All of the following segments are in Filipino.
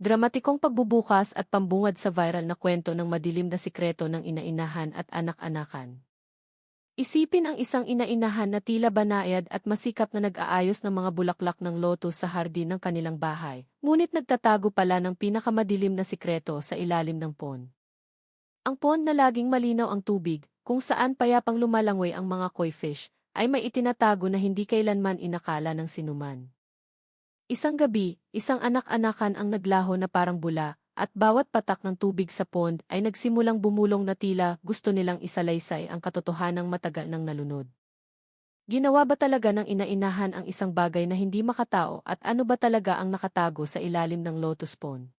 Dramatikong pagbubukas at pambungad sa viral na kwento ng madilim na sikreto ng ina-inahan at anak-anakan. Isipin ang isang ina-inahan na tila banayad at masikap na nag-aayos ng mga bulaklak ng lotus sa hardin ng kanilang bahay, ngunit nagtatago pala ng pinakamadilim na sikreto sa ilalim ng pond. Ang pond na laging malinaw ang tubig, kung saan payapang lumalangoy ang mga koi fish, ay may itinatago na hindi kailanman inakala ng sinuman. Isang gabi, isang anak-anakan ang naglaho na parang bula, at bawat patak ng tubig sa pond ay nagsimulang bumulong na tila gusto nilang isalaysay ang katotohanang matagal nang nalunod. Ginawa ba talaga ng ina-inahan ang isang bagay na hindi makatao at ano ba talaga ang nakatago sa ilalim ng lotus pond?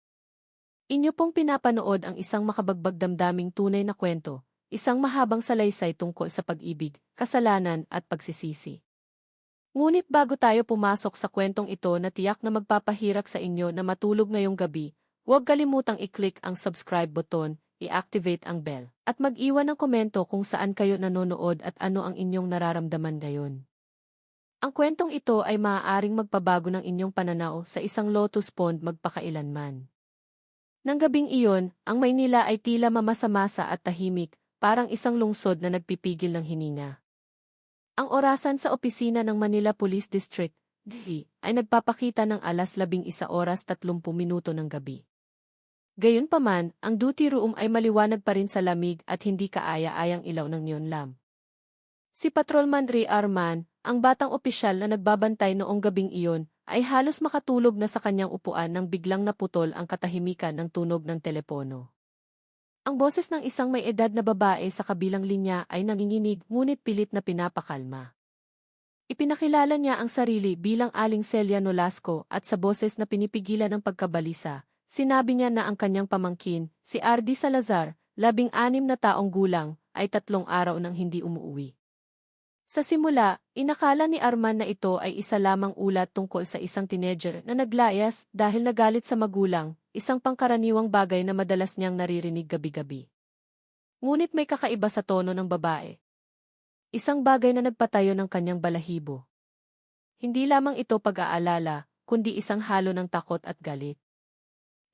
Inyo pong pinapanood ang isang makabagbag damdaming tunay na kwento, isang mahabang salaysay tungkol sa pag-ibig, kasalanan at pagsisisi. Ngunit bago tayo pumasok sa kwentong ito na tiyak na magpapahirak sa inyo na matulog ngayong gabi, huwag kalimutang i-click ang subscribe button, i-activate ang bell, at mag-iwan ng komento kung saan kayo nanonood at ano ang inyong nararamdaman ngayon. Ang kwentong ito ay maaaring magpabago ng inyong pananaw sa isang lotus pond magpakailanman. Nang gabing iyon, ang Maynila ay tila mamasa-masa at tahimik, parang isang lungsod na nagpipigil ng hininga. Ang orasan sa opisina ng Manila Police District, DI, ay nagpapakita ng alas 11:30 ng gabi. Gayunpaman, ang duty room ay maliwanag pa rin sa lamig at hindi kaaya-ayang ilaw ng neon lamp. Si Patrolman Ray Arman, ang batang opisyal na nagbabantay noong gabing iyon, ay halos makatulog na sa kanyang upuan nang biglang naputol ang katahimikan ng tunog ng telepono. Ang boses ng isang may edad na babae sa kabilang linya ay nanginginig ngunit pilit na pinapakalma. Ipinakilala niya ang sarili bilang Aling Celia Nolasco at sa boses na pinipigilan ng pagkabalisa, sinabi niya na ang kanyang pamangkin, si Ardy Salazar, 16 na taong gulang, ay 3 araw nang hindi umuwi. Sa simula, inakala ni Arman na ito ay isa lamang ulat tungkol sa isang teenager na naglayas dahil nagalit sa magulang, isang pangkaraniwang bagay na madalas niyang naririnig gabi-gabi. Ngunit may kakaiba sa tono ng babae. Isang bagay na nagpatayo ng kanyang balahibo. Hindi lamang ito pag-aalala, kundi isang halo ng takot at galit.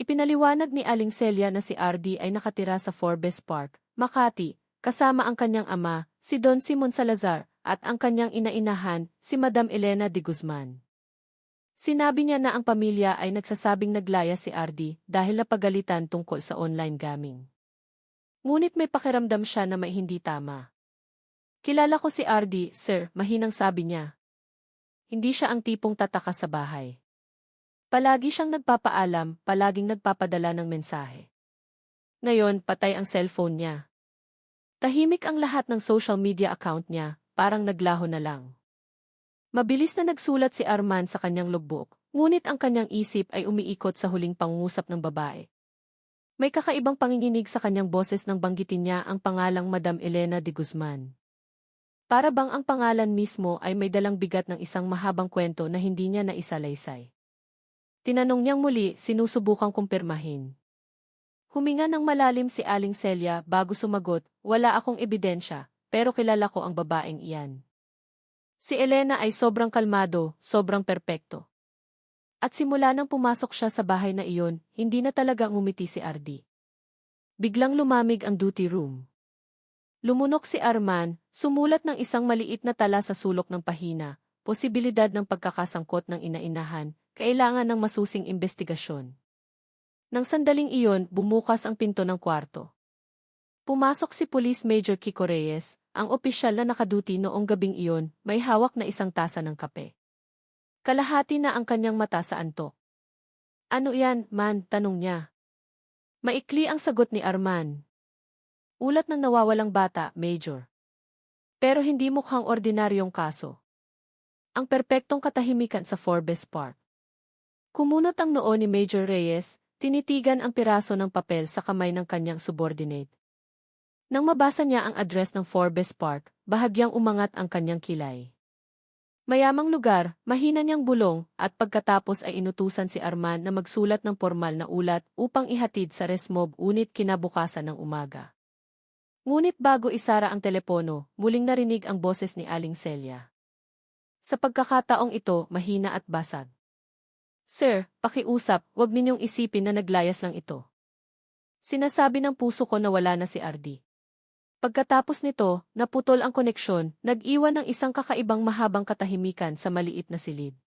Ipinaliwanag ni Aling Celia na si Ardy ay nakatira sa Forbes Park, Makati, kasama ang kanyang ama, si Don Simon Salazar, at ang kanyang ina-inahan, si Madam Elena de Guzman. Sinabi niya na ang pamilya ay nagsasabing naglaya si Ardy dahil napagalitan tungkol sa online gaming. Ngunit may pakiramdam siya na may hindi tama. Kilala ko si Ardy, sir, mahinang sabi niya. Hindi siya ang tipong tataka sa bahay. Palagi siyang nagpapaalam, palaging nagpapadala ng mensahe. Ngayon, patay ang cellphone niya. Tahimik ang lahat ng social media account niya, parang naglaho na lang. Mabilis na nagsulat si Arman sa kanyang logbook, ngunit ang kanyang isip ay umiikot sa huling pangungusap ng babae. May kakaibang panginginig sa kanyang boses nang banggitin niya ang pangalang Madam Elena de Guzman. Para bang ang pangalan mismo ay may dalang bigat ng isang mahabang kwento na hindi niya naisalaysay. Tinanong niyang muli, sinusubukang kumpirmahin. Huminga ng malalim si Aling Celia bago sumagot, wala akong ebidensya, pero kilala ko ang babaeng iyan. Si Elena ay sobrang kalmado, sobrang perpekto. At simula nang pumasok siya sa bahay na iyon, hindi na talaga ngumiti si Ardy. Biglang lumamig ang duty room. Lumunok si Arman, sumulat ng isang maliit na tala sa sulok ng pahina, posibilidad ng pagkakasangkot ng ina-inahan, kailangan ng masusing investigasyon. Nang sandaling iyon, bumukas ang pinto ng kwarto. Pumasok si Police Major Kiko Reyes, ang opisyal na nakaduty noong gabing iyon, may hawak na isang tasa ng kape. Kalahati na ang kanyang mata sa antok. Ano yan, man? Tanong niya. Maikli ang sagot ni Arman. Ulat ng nawawalang bata, Major. Pero hindi mukhang ordinaryong kaso. Ang perpektong katahimikan sa Forbes Park. Kumunot ang noo ni Major Reyes, tinitigan ang piraso ng papel sa kamay ng kanyang subordinate. Nang mabasa niya ang address ng Forbes Park, bahagyang umangat ang kanyang kilay. Mayamang lugar, mahina niyang bulong, at pagkatapos ay inutusan si Arman na magsulat ng formal na ulat upang ihatid sa resmob unit kinabukasan ng umaga. Ngunit bago isara ang telepono, muling narinig ang boses ni Aling Celia. Sa pagkakataong ito, mahina at basag. Sir, pakiusap, wag ninyong isipin na naglayas lang ito. Sinasabi ng puso ko na wala na si RD. Pagkatapos nito, naputol ang koneksyon, nag-iwan ng isang kakaibang mahabang katahimikan sa maliit na silid.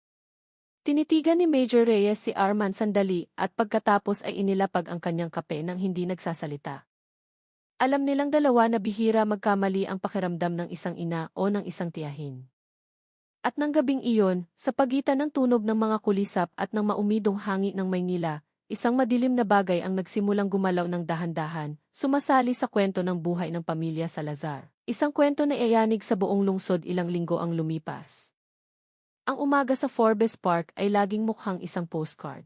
Tinitigan ni Major Reyes si Arman sandali at pagkatapos ay inilapag ang kanyang kape nang hindi nagsasalita. Alam nilang dalawa na bihira magkamali ang pakiramdam ng isang ina o ng isang tiyahin. At nang gabing iyon, sa pagitan ng tunog ng mga kulisap at ng maumidong hangin ng Maynila, isang madilim na bagay ang nagsimulang gumalaw ng dahan-dahan, sumasali sa kwento ng buhay ng pamilya Salazar. Isang kwento na iayanig sa buong lungsod ilang linggo ang lumipas. Ang umaga sa Forbes Park ay laging mukhang isang postcard.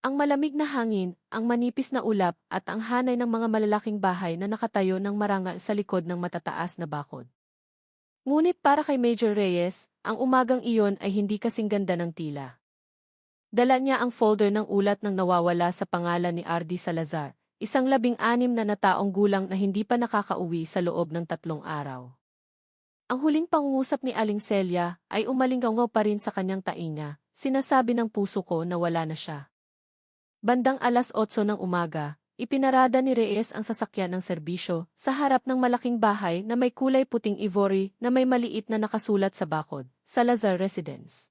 Ang malamig na hangin, ang manipis na ulap at ang hanay ng mga malalaking bahay na nakatayo ng marangal sa likod ng matataas na bakod. Ngunit para kay Major Reyes, ang umagang iyon ay hindi kasing ganda ng tila. Dala niya ang folder ng ulat ng nawawala sa pangalan ni RD Salazar, isang 16 na taong gulang na hindi pa nakakauwi sa loob ng 3 araw. Ang huling pangungusap ni Aling Celia ay umalingaw pa rin sa kanyang tainga, sinasabi ng puso ko na wala na siya. Bandang 8:00 ng umaga, ipinarada ni Reyes ang sasakyan ng serbisyo sa harap ng malaking bahay na may kulay puting ivory na may maliit na nakasulat sa bakod, Salazar Residence.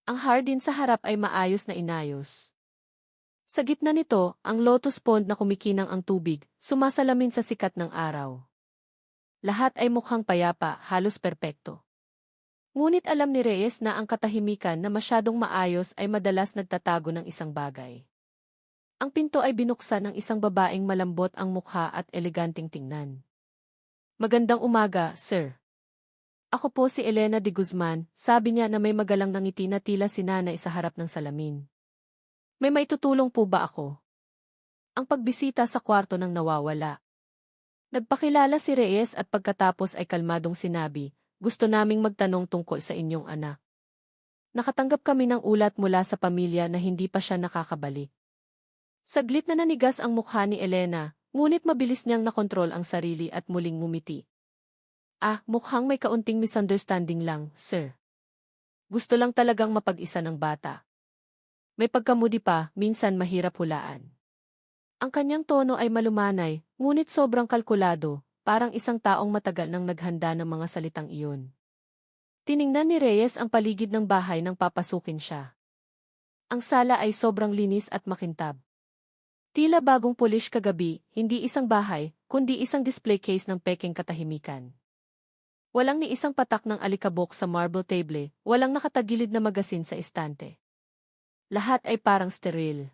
Ang hardin sa harap ay maayos na inayos. Sa gitna nito, ang lotus pond na kumikinang ang tubig, sumasalamin sa sikat ng araw. Lahat ay mukhang payapa, halos perpekto. Ngunit alam ni Reyes na ang katahimikan na masyadong maayos ay madalas nagtatago ng isang bagay. Ang pinto ay binuksan ng isang babaeng malambot ang mukha at eleganteng tingnan. Magandang umaga, sir. Ako po si Elena de Guzman, sabi niya na may magalang nangiti na tila si nanay sa harap ng salamin. May maitutulong po ba ako? Ang pagbisita sa kwarto ng nawawala. Nagpakilala si Reyes at pagkatapos ay kalmadong sinabi, gusto naming magtanong tungkol sa inyong anak. Nakatanggap kami ng ulat mula sa pamilya na hindi pa siya nakakabalik. Saglit na nanigas ang mukha ni Elena, ngunit mabilis niyang nakontrol ang sarili at muling ngumiti. Mukhang may kaunting misunderstanding lang, sir. Gusto lang talagang mapag-isa ng bata. May pagkamudi pa, minsan mahirap hulaan. Ang kanyang tono ay malumanay, ngunit sobrang kalkulado, parang isang taong matagal nang naghanda ng mga salitang iyon. Tiningnan ni Reyes ang paligid ng bahay nang papasukin siya. Ang sala ay sobrang linis at makintab. Tila bagong polish kagabi, hindi isang bahay, kundi isang display case ng pekeng katahimikan. Walang ni isang patak ng alikabok sa marble table, walang nakatagilid na magasin sa estante. Lahat ay parang steril.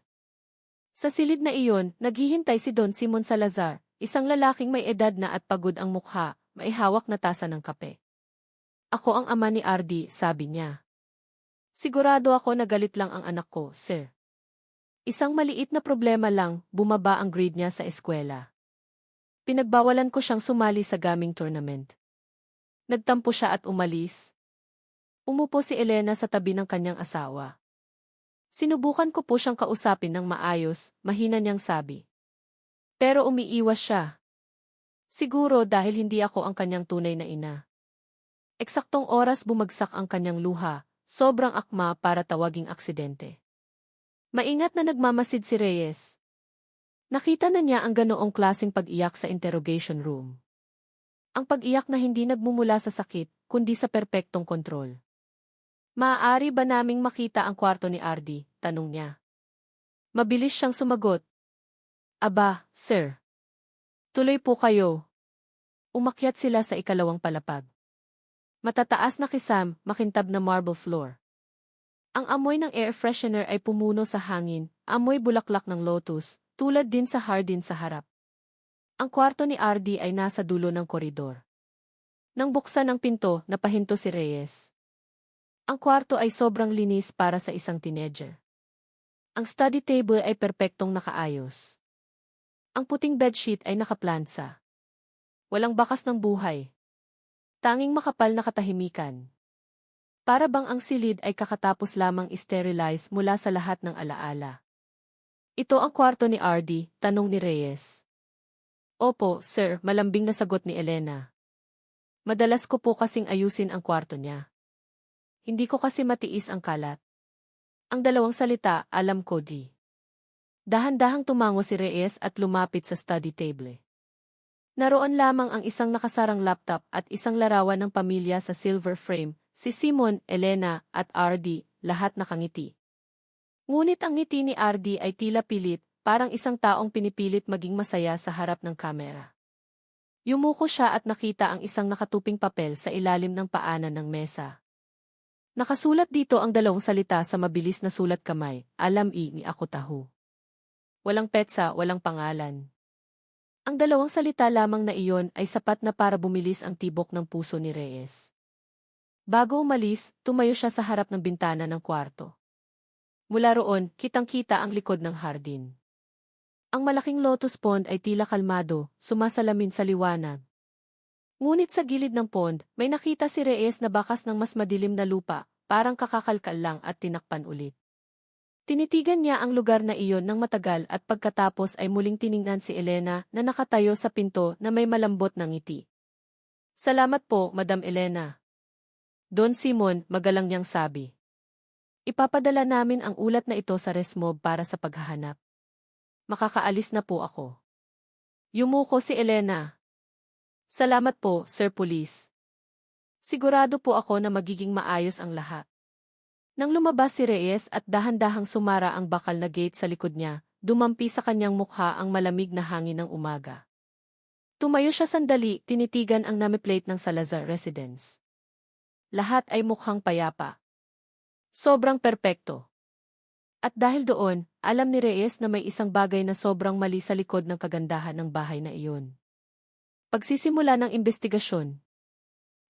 Sa silid na iyon, naghihintay si Don Simon Salazar, isang lalaking may edad na at pagod ang mukha, may hawak na tasa ng kape. Ako ang ama ni RD, sabi niya. Sigurado ako na galit lang ang anak ko, sir. Isang maliit na problema lang, bumaba ang grade niya sa eskwela. Pinagbawalan ko siyang sumali sa gaming tournament. Nagtampo siya at umalis. Umupo si Elena sa tabi ng kanyang asawa. Sinubukan ko po siyang kausapin ng maayos, mahina niyang sabi. Pero umiiwas siya. Siguro dahil hindi ako ang kanyang tunay na ina. Eksaktong oras bumagsak ang kanyang luha, sobrang akma para tawaging aksidente. Maingat na nagmamasid si Reyes. Nakita na niya ang ganoong klaseng pag-iyak sa interrogation room. Ang pag-iyak na hindi nagmumula sa sakit, kundi sa perpektong kontrol. Maaari ba naming makita ang kwarto ni RD? Tanong niya. Mabilis siyang sumagot. Aba, sir. Tuloy po kayo. Umakyat sila sa ikalawang palapag. Matataas na kisam, makintab na marble floor. Ang amoy ng air freshener ay pumuno sa hangin, amoy bulaklak ng lotus, tulad din sa hardin sa harap. Ang kwarto ni RD ay nasa dulo ng koridor. Nang buksan ang pinto, napahinto si Reyes. Ang kwarto ay sobrang linis para sa isang teenager. Ang study table ay perpektong nakaayos. Ang puting bedsheet ay nakaplansa. Walang bakas ng buhay. Tanging makapal na katahimikan. Para bang ang silid ay kakatapos lamang sterilize mula sa lahat ng alaala. Ito ang kwarto ni RD, tanong ni Reyes. Opo, sir, malambing na sagot ni Elena. Madalas ko po kasing ayusin ang kwarto niya. Hindi ko kasi matiis ang kalat. Ang dalawang salita, alam ko di. Dahan-dahang tumango si Reyes at lumapit sa study table. Naroon lamang ang isang nakasarang laptop at isang larawan ng pamilya sa silver frame, si Simon, Elena, at RD, lahat nakangiti. Ngunit ang ngiti ni RD ay tila pilit, parang isang taong pinipilit maging masaya sa harap ng kamera. Yumuko siya at nakita ang isang nakatuping papel sa ilalim ng paanan ng mesa. Nakasulat dito ang dalawang salita sa mabilis na sulat kamay, alam ni ako tahu. Walang petsa, walang pangalan. Ang dalawang salita lamang na iyon ay sapat na para bumilis ang tibok ng puso ni Reyes. Bago umalis, tumayo siya sa harap ng bintana ng kwarto. Mula roon, kitang-kita ang likod ng hardin. Ang malaking lotus pond ay tila kalmado, sumasalamin sa liwanag. Ngunit sa gilid ng pond, may nakita si Reyes na bakas ng mas madilim na lupa, parang kakakalkal lang at tinakpan ulit. Tinitigan niya ang lugar na iyon ng matagal at pagkatapos ay muling tiningnan si Elena na nakatayo sa pinto na may malambot na ngiti. Salamat po, Madam Elena. Don Simon, magalang niyang sabi. Ipapadala namin ang ulat na ito sa resmob para sa paghahanap. Makakaalis na po ako. Yumuko si Elena. Salamat po, Sir Police. Sigurado po ako na magiging maayos ang lahat. Nang lumabas si Reyes at dahan-dahang sumara ang bakal na gate sa likod niya, dumampi sa kanyang mukha ang malamig na hangin ng umaga. Tumayo siya sandali, tinitigan ang name-plate ng Salazar Residence. Lahat ay mukhang payapa. Sobrang perpekto. At dahil doon, alam ni Reyes na may isang bagay na sobrang mali sa likod ng kagandahan ng bahay na iyon. Pagsisimula ng investigasyon.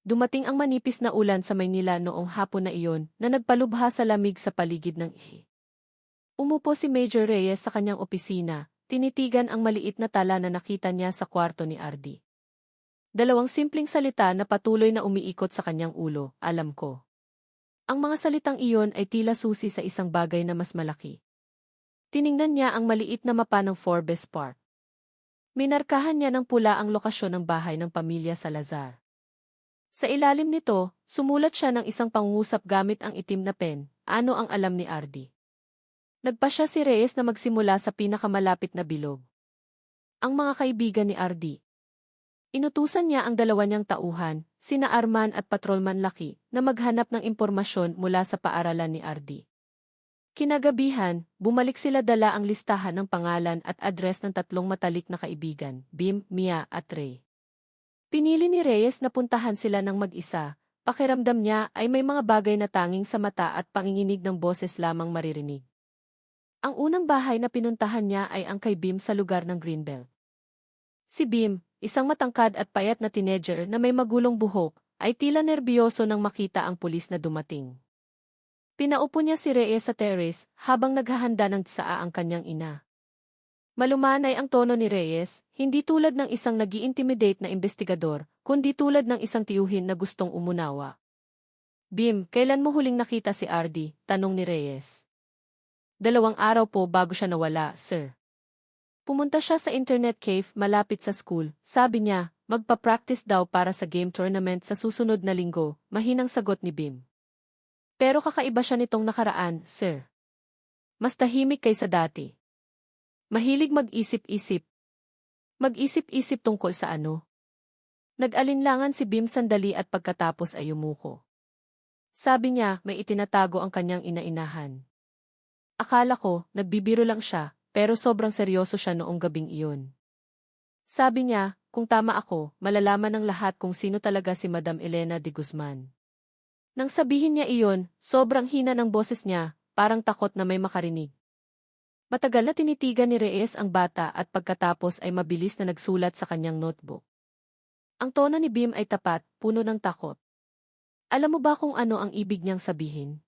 Dumating ang manipis na ulan sa Maynila noong hapon na iyon na nagpalubha sa lamig sa paligid ng ihi. Umupo si Major Reyes sa kanyang opisina, tinitigan ang maliit na tala na nakita niya sa kwarto ni RD. Dalawang simpleng salita na patuloy na umiikot sa kanyang ulo, alam ko. Ang mga salitang iyon ay tila susi sa isang bagay na mas malaki. Tiningnan niya ang maliit na mapa ng Forbes Park. Minarkahan niya ng pula ang lokasyon ng bahay ng pamilya Salazar. Sa ilalim nito, sumulat siya ng isang pangungusap gamit ang itim na pen, ano ang alam ni RD. Nagpasya si Reyes na magsimula sa pinakamalapit na bilog. Ang mga kaibigan ni RD. Inutusan niya ang dalawa niyang tauhan, sina Arman at Patrolman Lucky, na maghanap ng impormasyon mula sa paaralan ni RD. Kinagabihan, bumalik sila dala ang listahan ng pangalan at address ng tatlong matalik na kaibigan, Bim, Mia at Ray. Pinili ni Reyes na puntahan sila ng mag-isa, pakiramdam niya ay may mga bagay na tanging sa mata at panginginig ng boses lamang maririnig. Ang unang bahay na pinuntahan niya ay ang kay Bim sa lugar ng Greenbelt. Si Bim, isang matangkad at payat na teenager na may magulong buhok, ay tila nerbiyoso nang makita ang pulis na dumating. Pinaupo niya si Reyes sa terrace habang naghahanda ng tsaa ang kanyang ina. Malumanay ang tono ni Reyes, hindi tulad ng isang nag-i-intimidate na investigador, kundi tulad ng isang tiyuhin na gustong umunawa. Bim, kailan mo huling nakita si RD? Tanong ni Reyes. 2 araw po bago siya nawala, sir. Pumunta siya sa internet cave malapit sa school, sabi niya, magpa-practice daw para sa game tournament sa susunod na linggo, mahinang sagot ni Bim. Pero kakaiba siya nitong nakaraan, sir. Mas tahimik kaysa dati. Mahilig mag-isip-isip. Mag-isip-isip tungkol sa ano? Nag-alinlangan si Bim sandali at pagkatapos ay yumuko. Sabi niya, may itinatago ang kanyang ina-inahan. Akala ko, nagbibiro lang siya, pero sobrang seryoso siya noong gabing iyon. Sabi niya, kung tama ako, malalaman ng lahat kung sino talaga si Madam Elena de Guzman. Nang sabihin niya iyon, sobrang hina ng boses niya, parang takot na may makarinig. Matagal na tinitigan ni Reyes ang bata at pagkatapos ay mabilis na nagsulat sa kanyang notebook. Ang tono ni Bim ay tapat, puno ng takot. Alam mo ba kung ano ang ibig niyang sabihin?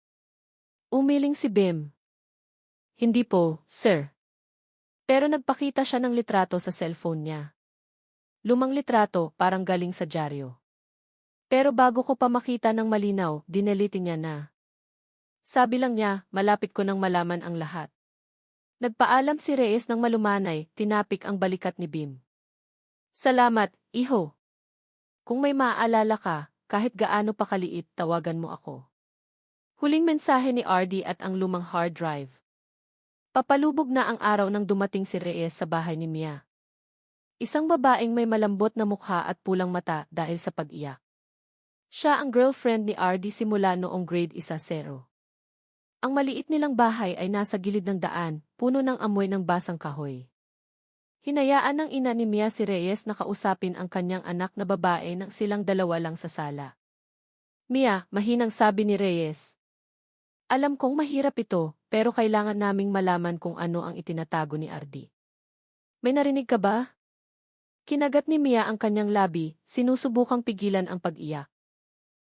Umiling si Bim. Hindi po, sir. Pero nagpakita siya ng litrato sa cellphone niya. Lumang litrato, parang galing sa dyaryo. Pero bago ko pa makita ng malinaw, dinelete niya na. Sabi lang niya, malapit ko nang malaman ang lahat. Nagpaalam si Reyes ng malumanay, tinapik ang balikat ni Bim. Salamat, iho. Kung may maaalala ka, kahit gaano pa kaliit, tawagan mo ako. Huling mensahe ni RD at ang lumang hard drive. Papalubog na ang araw nang dumating si Reyes sa bahay ni Mia. Isang babaeng may malambot na mukha at pulang mata dahil sa pag-iyak. Siya ang girlfriend ni RD simula noong grade 1-0. Ang maliit nilang bahay ay nasa gilid ng daan, puno ng amoy ng basang kahoy. Hinayaan ng ina ni Mia si Reyes na kausapin ang kanyang anak na babae nang silang dalawa lang sa sala. Mia, mahinang sabi ni Reyes. Alam kong mahirap ito, pero kailangan naming malaman kung ano ang itinatago ni RD. May narinig ka ba? Kinagat ni Mia ang kanyang labi, sinusubukang pigilan ang pag-iyak.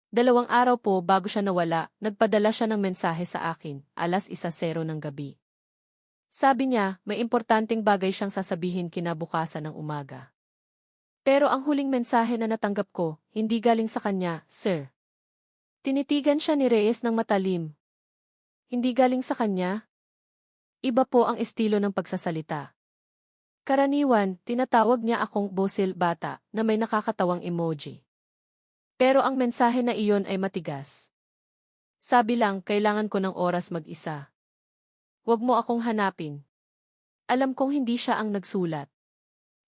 2 araw po bago siya nawala, nagpadala siya ng mensahe sa akin, 1:00 ng gabi. Sabi niya, may importanteng bagay siyang sasabihin kinabukasan ng umaga. Pero ang huling mensahe na natanggap ko, hindi galing sa kanya, sir. Tinitigan siya ni Reyes ng matalim. Hindi galing sa kanya? Iba po ang estilo ng pagsasalita. Karaniwan, tinatawag niya akong bosil bata na may nakakatawang emoji. Pero ang mensahe na iyon ay matigas. Sabi lang, kailangan ko ng oras mag-isa. Huwag mo akong hanapin. Alam kong hindi siya ang nagsulat.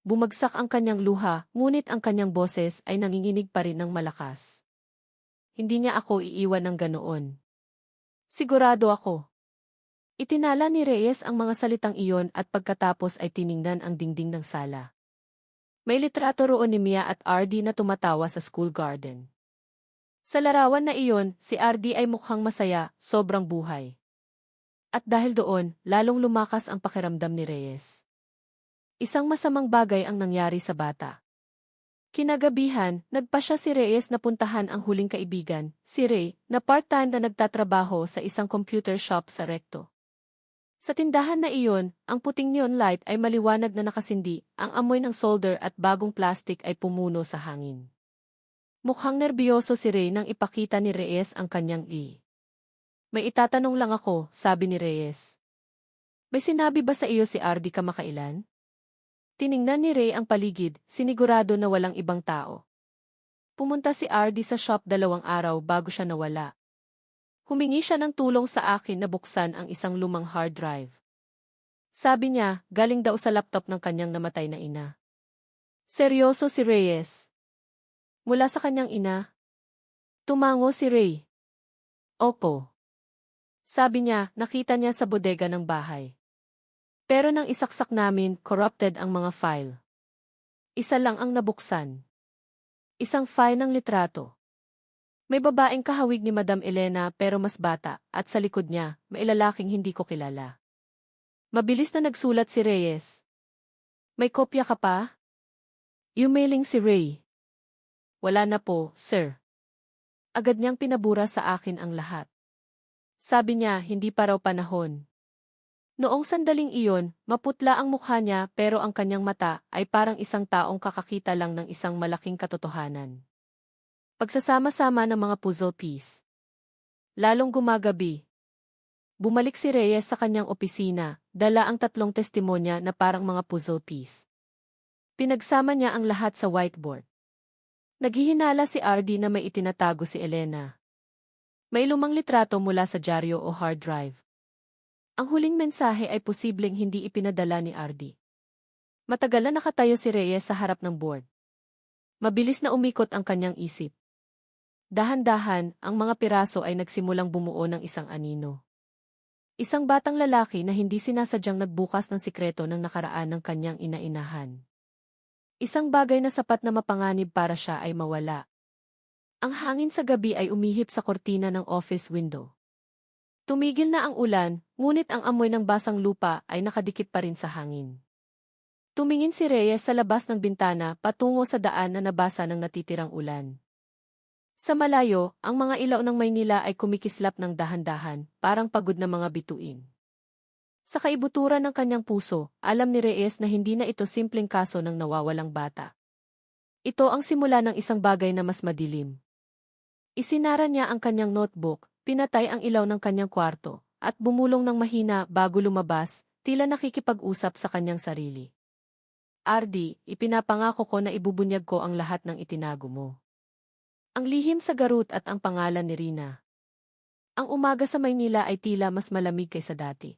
Bumagsak ang kanyang luha, ngunit ang kanyang boses ay nanginginig pa rin ng malakas. Hindi niya ako iiwan ng ganoon. Sigurado ako. Itinala ni Reyes ang mga salitang iyon at pagkatapos ay tiningnan ang dingding ng sala. May litrato roon ni Mia at RD na tumatawa sa school garden. Sa larawan na iyon, si RD ay mukhang masaya, sobrang buhay. At dahil doon, lalong lumakas ang pakiramdam ni Reyes. Isang masamang bagay ang nangyari sa bata. Kinagabihan, nagpasya si Reyes na puntahan ang huling kaibigan, si Ray, na part-time na nagtatrabaho sa isang computer shop sa Recto. Sa tindahan na iyon, ang puting neon light ay maliwanag na nakasindi, ang amoy ng solder at bagong plastik ay pumuno sa hangin. Mukhang nerbiyoso si Ray nang ipakita ni Reyes ang kanyang May itatanong lang ako, sabi ni Reyes. May sinabi ba sa iyo si RD kamakailan? Tiningnan ni Ray ang paligid, sinigurado na walang ibang tao. Pumunta si RD sa shop 2 araw bago siya nawala. Humingi siya ng tulong sa akin na buksan ang isang lumang hard drive. Sabi niya, galing daw sa laptop ng kanyang namatay na ina. Seryoso si Reyes. Mula sa kanyang ina? Tumango si Ray. Opo. Sabi niya, nakita niya sa bodega ng bahay. Pero nang isaksak namin, corrupted ang mga file. Isa lang ang nabuksan. Isang file ng litrato. May babaeng kahawig ni Madam Elena pero mas bata, at sa likod niya, may lalaking hindi ko kilala. Mabilis na nagsulat si Reyes. May kopya ka pa? Emailing si Ray. Wala na po, sir. Agad niyang pinabura sa akin ang lahat. Sabi niya, hindi pa raw panahon. Noong sandaling iyon, maputla ang mukha niya pero ang kanyang mata ay parang isang taong kakakita lang ng isang malaking katotohanan. Pagsasama-sama ng mga puzzle piece. Lalong gumagabi. Bumalik si Reyes sa kanyang opisina, dala ang 3 testimonya na parang mga puzzle piece. Pinagsama niya ang lahat sa whiteboard. Naghihinala si RD na may itinatago si Elena. May lumang litrato mula sa dyaryo o hard drive. Ang huling mensahe ay posibleng hindi ipinadala ni RD. Matagal na nakatayo si Reyes sa harap ng board. Mabilis na umikot ang kanyang isip. Dahan-dahan, ang mga piraso ay nagsimulang bumuo ng isang anino. Isang batang lalaki na hindi sinasadyang nagbukas ng sikreto ng nakaraan ng kanyang ina-inahan. Isang bagay na sapat na mapanganib para siya ay mawala. Ang hangin sa gabi ay umihip sa kortina ng office window. Tumigil na ang ulan, ngunit ang amoy ng basang lupa ay nakadikit pa rin sa hangin. Tumingin si Reyes sa labas ng bintana patungo sa daan na nabasa ng natitirang ulan. Sa malayo, ang mga ilaw ng Maynila ay kumikislap ng dahan-dahan, parang pagod na mga bituin. Sa kaibuturan ng kanyang puso, alam ni Reyes na hindi na ito simpleng kaso ng nawawalang bata. Ito ang simula ng isang bagay na mas madilim. Isinara niya ang kanyang notebook, pinatay ang ilaw ng kanyang kwarto, at bumulong ng mahina bago lumabas, tila nakikipag-usap sa kanyang sarili. RD, ipinapangako ko na ibubunyag ko ang lahat ng itinago mo. Ang lihim sa garut at ang pangalan ni Rina. Ang umaga sa Maynila ay tila mas malamig kaysa dati.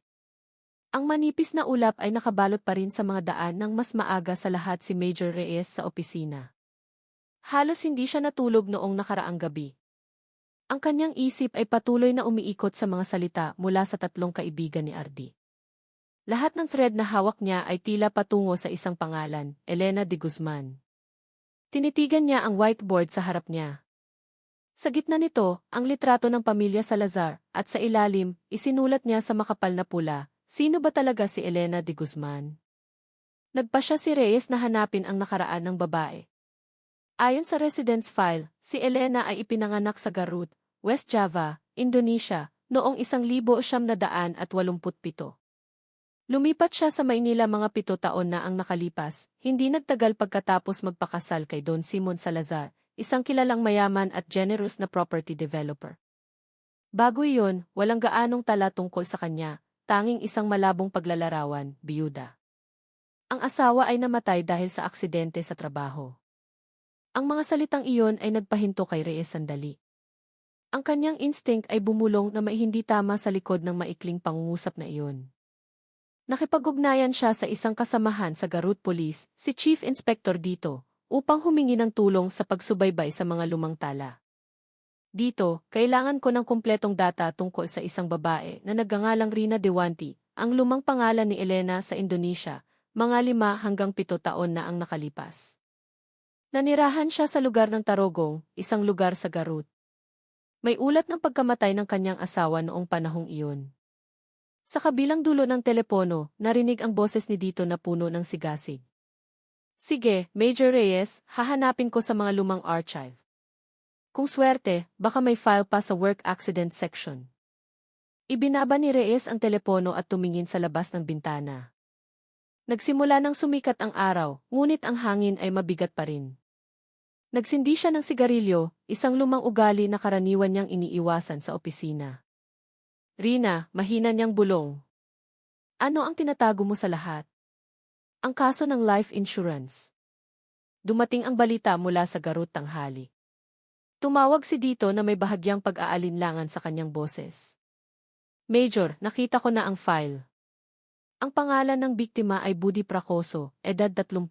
Ang manipis na ulap ay nakabalot pa rin sa mga daan nang mas maaga sa lahat si Major Reyes sa opisina. Halos hindi siya natulog noong nakaraang gabi. Ang kanyang isip ay patuloy na umiikot sa mga salita mula sa tatlong kaibigan ni Ardi. Lahat ng thread na hawak niya ay tila patungo sa isang pangalan, Elena de Guzman. Tinitigan niya ang whiteboard sa harap niya. Sa gitna nito, ang litrato ng pamilya Salazar, at sa ilalim, isinulat niya sa makapal na pula, sino ba talaga si Elena de Guzman? Nagpasya si Reyes na hanapin ang nakaraan ng babae. Ayon sa residence file, si Elena ay ipinanganak sa Garut, West Java, Indonesia, noong 1987. Lumipat siya sa Maynila mga 7 taon na ang nakalipas, hindi nagtagal pagkatapos magpakasal kay Don Simon Salazar, isang kilalang mayaman at generous na property developer. Bago iyon, walang gaanong tala tungkol sa kanya, tanging isang malabong paglalarawan, biyuda. Ang asawa ay namatay dahil sa aksidente sa trabaho. Ang mga salitang iyon ay nagpahinto kay Reyes sandali. Ang kanyang instinct ay bumulong na may hindi tama sa likod ng maikling pangungusap na iyon. Nakipag-ugnayan siya sa isang kasamahan sa Garut Police, si Chief Inspector dito, upang humingi ng tulong sa pagsubaybay sa mga lumang tala. Dito, kailangan ko ng kumpletong data tungkol sa isang babae na nagngangalang Rina Dewanti, ang lumang pangalan ni Elena sa Indonesia, mga 5 hanggang 7 taon na ang nakalipas. Nanirahan siya sa lugar ng Tarogong, isang lugar sa Garut. May ulat ng pagkamatay ng kanyang asawa noong panahong iyon. Sa kabilang dulo ng telepono, narinig ang boses ni Dito na puno ng sigasig. Sige, Major Reyes, hahanapin ko sa mga lumang archive. Kung swerte, baka may file pa sa work accident section. Ibinaba ni Reyes ang telepono at tumingin sa labas ng bintana. Nagsimula ng sumikat ang araw, ngunit ang hangin ay mabigat pa rin. Nagsindi siya ng sigarilyo, isang lumang ugali na karaniwan niyang iniiwasan sa opisina. Rina, mahina niyang bulong. Ano ang tinatago mo sa lahat? Ang kaso ng life insurance. Dumating ang balita mula sa Garut tanghali. Tumawag si Dito na may bahagyang pag-aalinlangan sa kanyang boses. Major, nakita ko na ang file. Ang pangalan ng biktima ay Budi Pracoso, edad 35.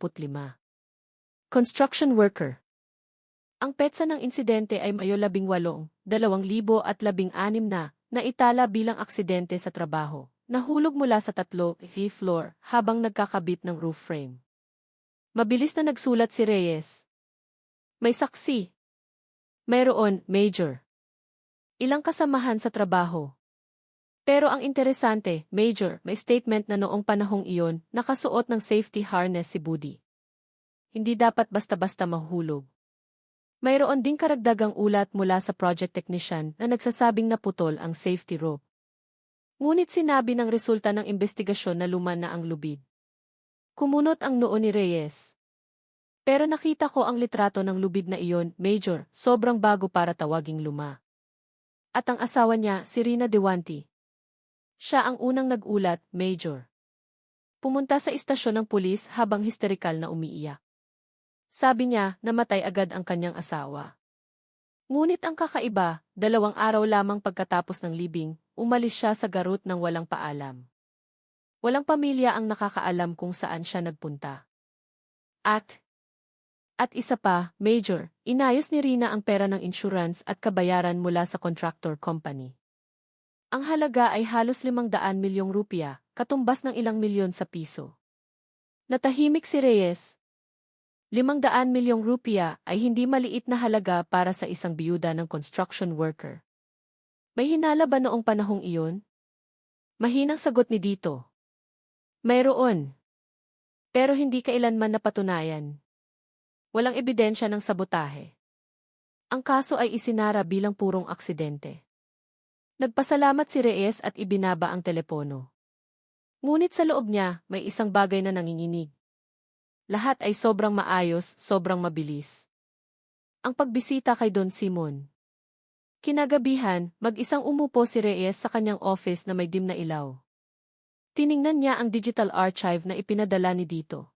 Construction worker. Ang petsa ng insidente ay Mayo 18, 2016 na itala bilang aksidente sa trabaho. Nahulog mula sa 3th floor habang nagkakabit ng roof frame. Mabilis na nagsulat si Reyes. May saksi. Mayroon, Major. Ilang kasamahan sa trabaho. Pero ang interesante, Major, may statement na noong panahong iyon, nakasuot ng safety harness si Budi. Hindi dapat basta-basta mahulog. Mayroon ding karagdagang ulat mula sa project technician na nagsasabing naputol ang safety rope. Ngunit sinabi ng resulta ng investigasyon na luma na ang lubid. Kumunot ang noo ni Reyes. Pero nakita ko ang litrato ng lubid na iyon, Major, sobrang bago para tawaging luma. At ang asawa niya, si Rina Dewanti. Siya ang unang nag-ulat, Major. Pumunta sa istasyon ng pulis habang histerikal na umiiyak. Sabi niya, namatay agad ang kanyang asawa. Ngunit ang kakaiba, 2 araw lamang pagkatapos ng libing, umalis siya sa Garut nang walang paalam. Walang pamilya ang nakakaalam kung saan siya nagpunta. At isa pa, Major, inayos ni Rina ang pera ng insurance at kabayaran mula sa contractor company. Ang halaga ay halos 500 milyong rupiya, katumbas ng ilang milyon sa piso. Natahimik si Reyes. 500 milyong rupiya ay hindi maliit na halaga para sa isang biyuda ng construction worker. May hinala ba noong panahong iyon? Mahinang sagot ni Dito. Mayroon. Pero hindi kailanman napatunayan. Walang ebidensya ng sabotahe. Ang kaso ay isinara bilang purong aksidente. Nagpasalamat si Reyes at ibinaba ang telepono. Ngunit sa loob niya, may isang bagay na nanginginig. Lahat ay sobrang maayos, sobrang mabilis. Ang pagbisita kay Don Simon. Kinagabihan, mag-isang umupo si Reyes sa kanyang office na may dim na ilaw. Tiningnan niya ang digital archive na ipinadala ni Dito.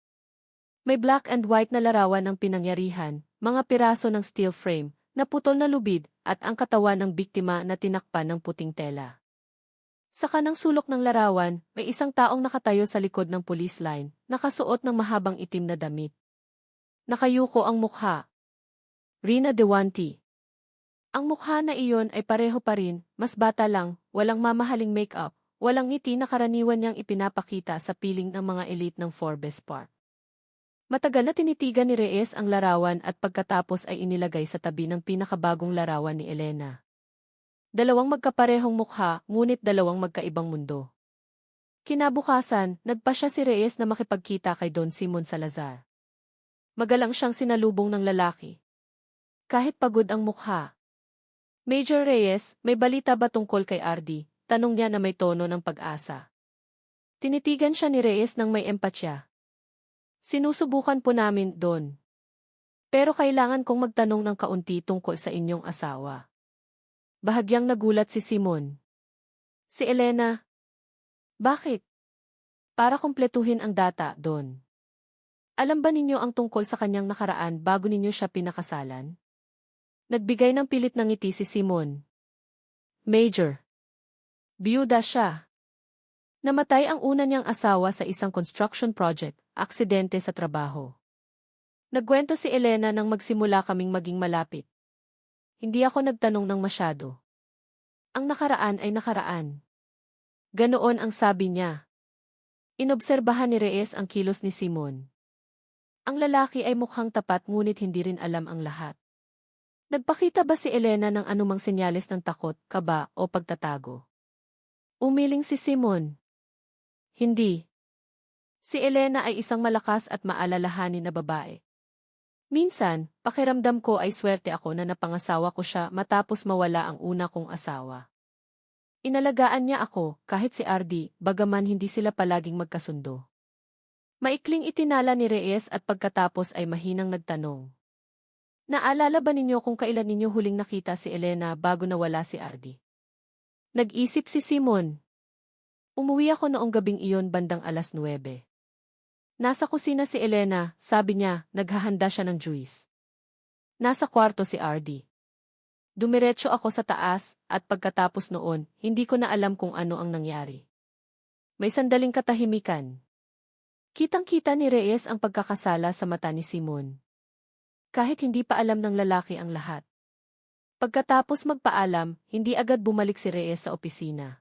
May black and white na larawan ng pinangyarihan, mga piraso ng steel frame, naputol na lubid, at ang katawan ng biktima na tinakpan ng puting tela. Sa kanang sulok ng larawan, may isang taong nakatayo sa likod ng police line, nakasuot ng mahabang itim na damit. Nakayuko ang mukha. Rina Dewanti. Ang mukha na iyon ay pareho pa rin, mas bata lang, walang mamahaling make-up, walang ngiti na karaniwan niyang ipinapakita sa piling ng mga elite ng Forbes Park. Matagal na tinitigan ni Reyes ang larawan at pagkatapos ay inilagay sa tabi ng pinakabagong larawan ni Elena. Dalawang magkaparehong mukha, ngunit dalawang magkaibang mundo. Kinabukasan, nagpa siya si Reyes na makipagkita kay Don Simon Salazar. Magalang siyang sinalubong ng lalaki. Kahit pagod ang mukha. Major Reyes, may balita ba tungkol kay Ardi? Tanong niya na may tono ng pag-asa. Tinitigan siya ni Reyes nang may empatya. Sinusubukan po namin, Don. Pero kailangan kong magtanong ng kaunti tungkol sa inyong asawa. Bahagyang nagulat si Simon. Si Elena. Bakit? Para kumpletuhin ang data, Don. Alam ba ninyo ang tungkol sa kanyang nakaraan bago ninyo siya pinakasalan? Nagbigay ng pilit ng ngiti si Simon. Major. Biyuda siya. Namatay ang una niyang asawa sa isang construction project, aksidente sa trabaho. Nagkwento si Elena nang magsimula kaming maging malapit. Hindi ako nagtanong ng masyado. Ang nakaraan ay nakaraan. Ganoon ang sabi niya. Inobserbahan ni Reyes ang kilos ni Simon. Ang lalaki ay mukhang tapat ngunit hindi rin alam ang lahat. Nagpakita ba si Elena ng anumang senyales ng takot, kaba o pagtatago? Umiling si Simon. Hindi. Si Elena ay isang malakas at maalalahanin na babae. Minsan, pakiramdam ko ay swerte ako na napangasawa ko siya matapos mawala ang una kong asawa. Inalagaan niya ako, kahit si Ardi, bagaman hindi sila palaging magkasundo. Maikling itinala ni Reyes at pagkatapos ay mahinang nagtanong. Naalala ba ninyo kung kailan ninyo huling nakita si Elena bago nawala si Ardi? Nag-isip si Simon. Umuwi ako noong gabing iyon bandang 9:00. Nasa kusina si Elena, sabi niya, naghahanda siya ng juice. Nasa kwarto si Ardi. Dumiretso ako sa taas, at pagkatapos noon, hindi ko na alam kung ano ang nangyari. May sandaling katahimikan. Kitang-kita ni Reyes ang pagkakasala sa mata ni Simon. Kahit hindi pa alam ng lalaki ang lahat. Pagkatapos magpaalam, hindi agad bumalik si Reyes sa opisina.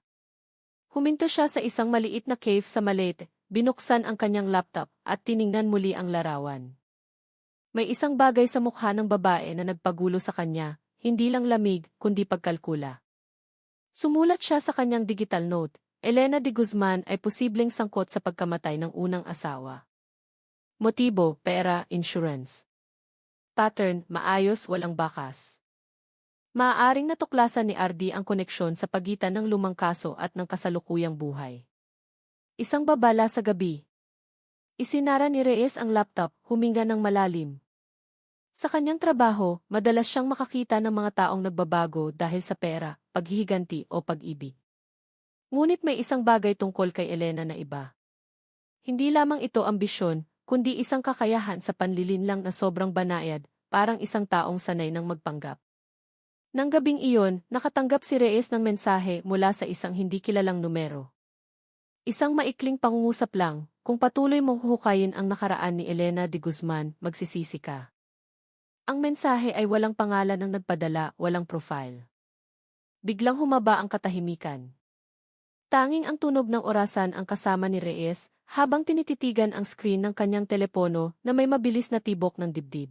Huminto siya sa isang maliit na cave sa Malete, binuksan ang kanyang laptop at tiningnan muli ang larawan. May isang bagay sa mukha ng babae na nagpagulo sa kanya, hindi lang lamig, kundi pagkalkula. Sumulat siya sa kanyang digital note, Elena de Guzman ay posibleng sangkot sa pagkamatay ng unang asawa. Motibo, pera, insurance. Pattern, maayos, walang bakas. Maaaring natuklasan ni Ardi ang koneksyon sa pagitan ng lumang kaso at ng kasalukuyang buhay. Isang babala sa gabi. Isinara ni Reyes ang laptop, huminga ng malalim. Sa kanyang trabaho, madalas siyang makakita ng mga taong nagbabago dahil sa pera, paghihiganti o pag-ibig. Ngunit may isang bagay tungkol kay Elena na iba. Hindi lamang ito ambisyon, kundi isang kakayahan sa panlilinlang na sobrang banayad, parang isang taong sanay ng magpanggap. Nang gabing iyon, nakatanggap si Reyes ng mensahe mula sa isang hindi kilalang numero. Isang maikling pangungusap lang, kung patuloy mong huhukayin ang nakaraan ni Elena de Guzman, magsisisi ka. Ang mensahe ay walang pangalan ng nagpadala, walang profile. Biglang humaba ang katahimikan. Tanging ang tunog ng orasan ang kasama ni Reyes, habang tinititigan ang screen ng kanyang telepono na may mabilis na tibok ng dibdib.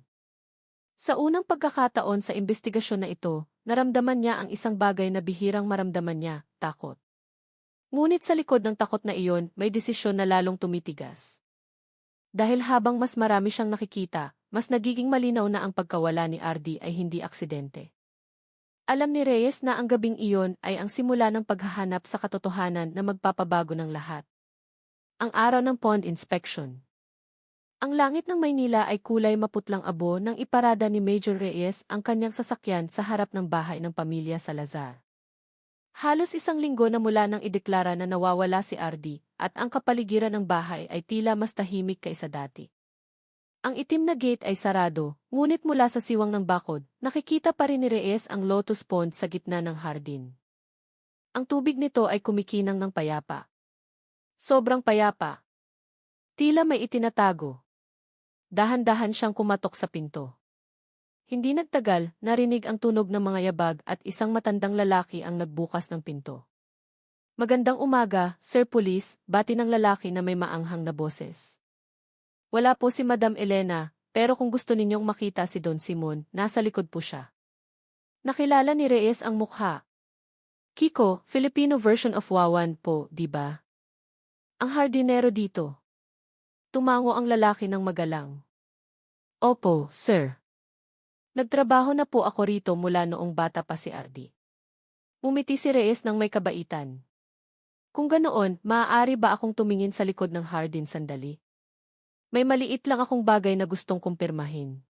Sa unang pagkakataon sa investigasyon na ito, naramdaman niya ang isang bagay na bihirang maramdaman niya, takot. Ngunit sa likod ng takot na iyon, may desisyon na lalong tumitigas. Dahil habang mas marami siyang nakikita, mas nagiging malinaw na ang pagkawala ni Ardi ay hindi aksidente. Alam ni Reyes na ang gabing iyon ay ang simula ng paghahanap sa katotohanan na magpapabago ng lahat. Ang araw ng pond inspection. Ang langit ng Maynila ay kulay maputlang abo nang iparada ni Major Reyes ang kanyang sasakyan sa harap ng bahay ng pamilya Salazar. Halos isang linggo na mula nang ideklara na nawawala si Ardi, at ang kapaligiran ng bahay ay tila mas tahimik kaysa dati. Ang itim na gate ay sarado, ngunit mula sa siwang ng bakod, nakikita pa rin ni Reyes ang lotus pond sa gitna ng hardin. Ang tubig nito ay kumikinang ng payapa. Sobrang payapa. Tila may itinatago. Dahan-dahan siyang kumatok sa pinto. Hindi nagtagal, narinig ang tunog ng mga yabag at isang matandang lalaki ang nagbukas ng pinto. Magandang umaga, Sir Police, bati ng lalaki na may maanghang na boses. Wala po si Madam Elena, pero kung gusto ninyong makita si Don Simon, nasa likod po siya. Nakilala ni Reyes ang mukha. Kiko, Filipino version of Wawan po, di ba? Ang hardinero dito. Tumango ang lalaki ng magalang. Opo, sir. Nagtrabaho na po ako rito mula noong bata pa si Ardi. Umiti si Reyes ng may kabaitan. Kung ganoon, maaari ba akong tumingin sa likod ng hardin sandali? May maliit lang akong bagay na gustong kumpirmahin.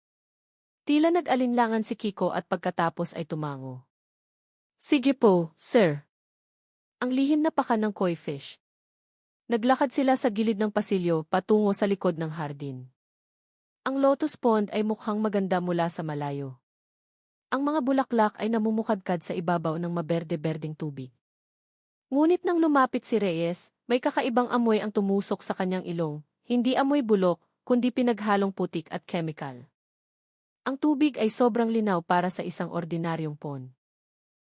Tila nag-alinlangan si Kiko at pagkatapos ay tumango. Sige po, sir. Ang lihim na paka ng koi fish. Naglakad sila sa gilid ng pasilyo patungo sa likod ng hardin. Ang lotus pond ay mukhang maganda mula sa malayo. Ang mga bulaklak ay namumukadkad sa ibabaw ng maberde-berdeng tubig. Ngunit nang lumapit si Reyes, may kakaibang amoy ang tumusok sa kanyang ilong, hindi amoy bulok, kundi pinaghalong putik at chemical. Ang tubig ay sobrang linaw para sa isang ordinaryong pond.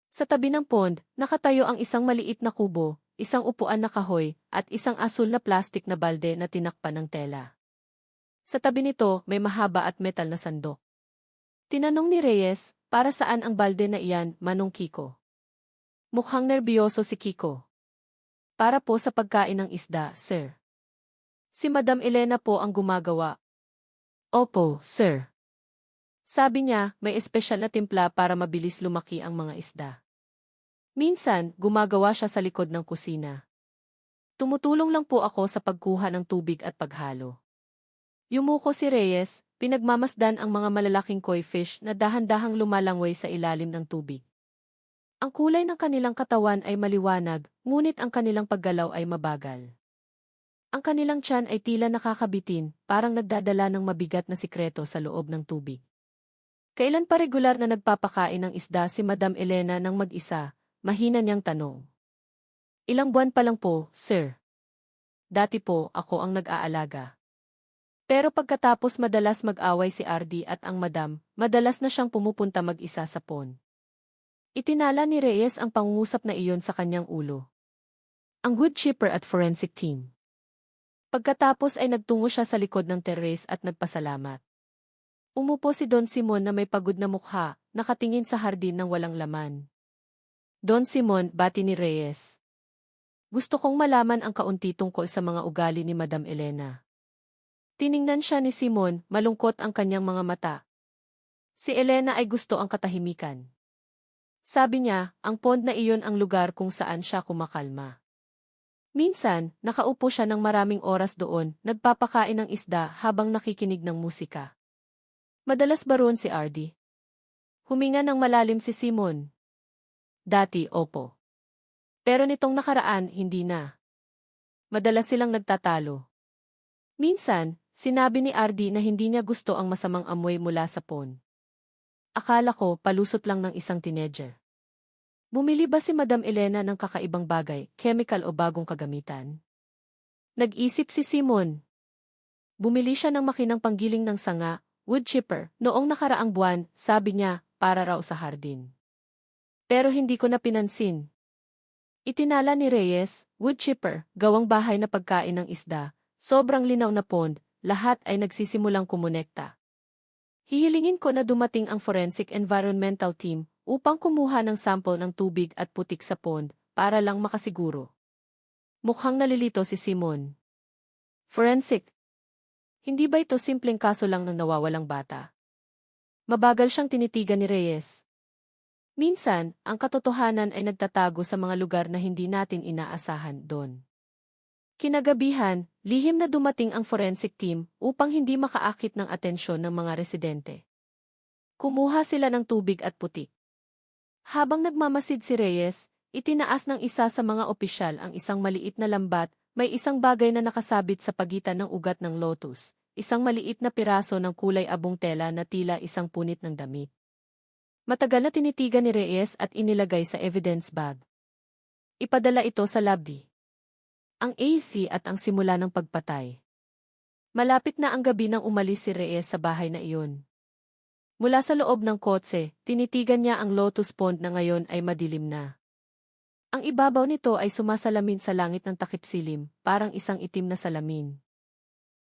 Sa tabi ng pond, nakatayo ang isang maliit na kubo, isang upuan na kahoy, at isang asul na plastik na balde na tinakpan ng tela. Sa tabi nito, may mahaba at metal na sandok. Tinanong ni Reyes, para saan ang balde na iyan, Manong Kiko? Mukhang nerbiyoso si Kiko. Para po sa pagkain ng isda, sir. Si Madam Elena po ang gumagawa. Opo, sir. Sabi niya, may espesyal na timpla para mabilis lumaki ang mga isda. Minsan, gumagawa siya sa likod ng kusina. Tumutulong lang po ako sa pagkuha ng tubig at paghalo. Yumuko si Reyes, pinagmamasdan ang mga malalaking koi fish na dahan-dahang lumalangway sa ilalim ng tubig. Ang kulay ng kanilang katawan ay maliwanag, ngunit ang kanilang paggalaw ay mabagal. Ang kanilang tiyan ay tila nakakabitin, parang nagdadala ng mabigat na sikreto sa loob ng tubig. Kailan pa regular na nagpapakain ng isda si Madam Elena ng mag-isa? Mahina niyang tanong. Ilang buwan pa lang po, sir. Dati po, ako ang nag-aalaga. Pero pagkatapos madalas mag-away si Ardi at ang madam, madalas na siyang pumupunta mag-isa sa pond. Itinala ni Reyes ang pangungusap na iyon sa kanyang ulo. Ang wood chipper at forensic team. Pagkatapos ay nagtungo siya sa likod ng terrace at nagpasalamat. Umupo si Don Simon na may pagod na mukha, nakatingin sa hardin ng walang laman. Don Simon, bati ni Reyes. Gusto kong malaman ang kaunti tungkol sa mga ugali ni Madam Elena. Tiningnan siya ni Simon, malungkot ang kanyang mga mata. Si Elena ay gusto ang katahimikan. Sabi niya, ang pond na iyon ang lugar kung saan siya kumakalma. Minsan, nakaupo siya ng maraming oras doon, nagpapakain ng isda habang nakikinig ng musika. Madalas ba roon si Ardi? Huminga ng malalim si Simon. Dati, opo. Pero nitong nakaraan, hindi na. Madalas silang nagtatalo. Minsan, sinabi ni Ardi na hindi niya gusto ang masamang amoy mula sa pond. Akala ko, palusot lang ng isang teenager. Bumili ba si Madam Elena ng kakaibang bagay, chemical o bagong kagamitan? Nag-isip si Simon. Bumili siya ng makinang panggiling ng sanga, wood chipper, noong nakaraang buwan, sabi niya, para raw sa hardin. Pero hindi ko na pinansin. Itinala ni Reyes, wood chipper, gawang bahay na pagkain ng isda, sobrang linaw na pond, lahat ay nagsisimulang kumonekta. Hihilingin ko na dumating ang forensic environmental team upang kumuha ng sample ng tubig at putik sa pond para lang makasiguro. Mukhang nalilito si Simon. Forensic. Hindi ba ito simpleng kaso lang ng nawawalang bata? Mabagal siyang tinitigan ni Reyes. Minsan, ang katotohanan ay nagtatago sa mga lugar na hindi natin inaasahan doon. Kinagabihan, lihim na dumating ang forensic team upang hindi makaakit ng atensyon ng mga residente. Kumuha sila ng tubig at putik. Habang nagmamasid si Reyes, itinaas ng isa sa mga opisyal ang isang maliit na lambat, may isang bagay na nakasabit sa pagitan ng ugat ng lotus, isang maliit na piraso ng kulay abong tela na tila isang punit ng damit. Matagal na tinitigan ni Reyes at inilagay sa evidence bag. Ipadala ito sa labi. Ang AC at ang simula ng pagpatay. Malapit na ang gabi nang umalis si Reyes sa bahay na iyon. Mula sa loob ng kotse, tinitigan niya ang lotus pond na ngayon ay madilim na. Ang ibabaw nito ay sumasalamin sa langit ng takip silim, parang isang itim na salamin.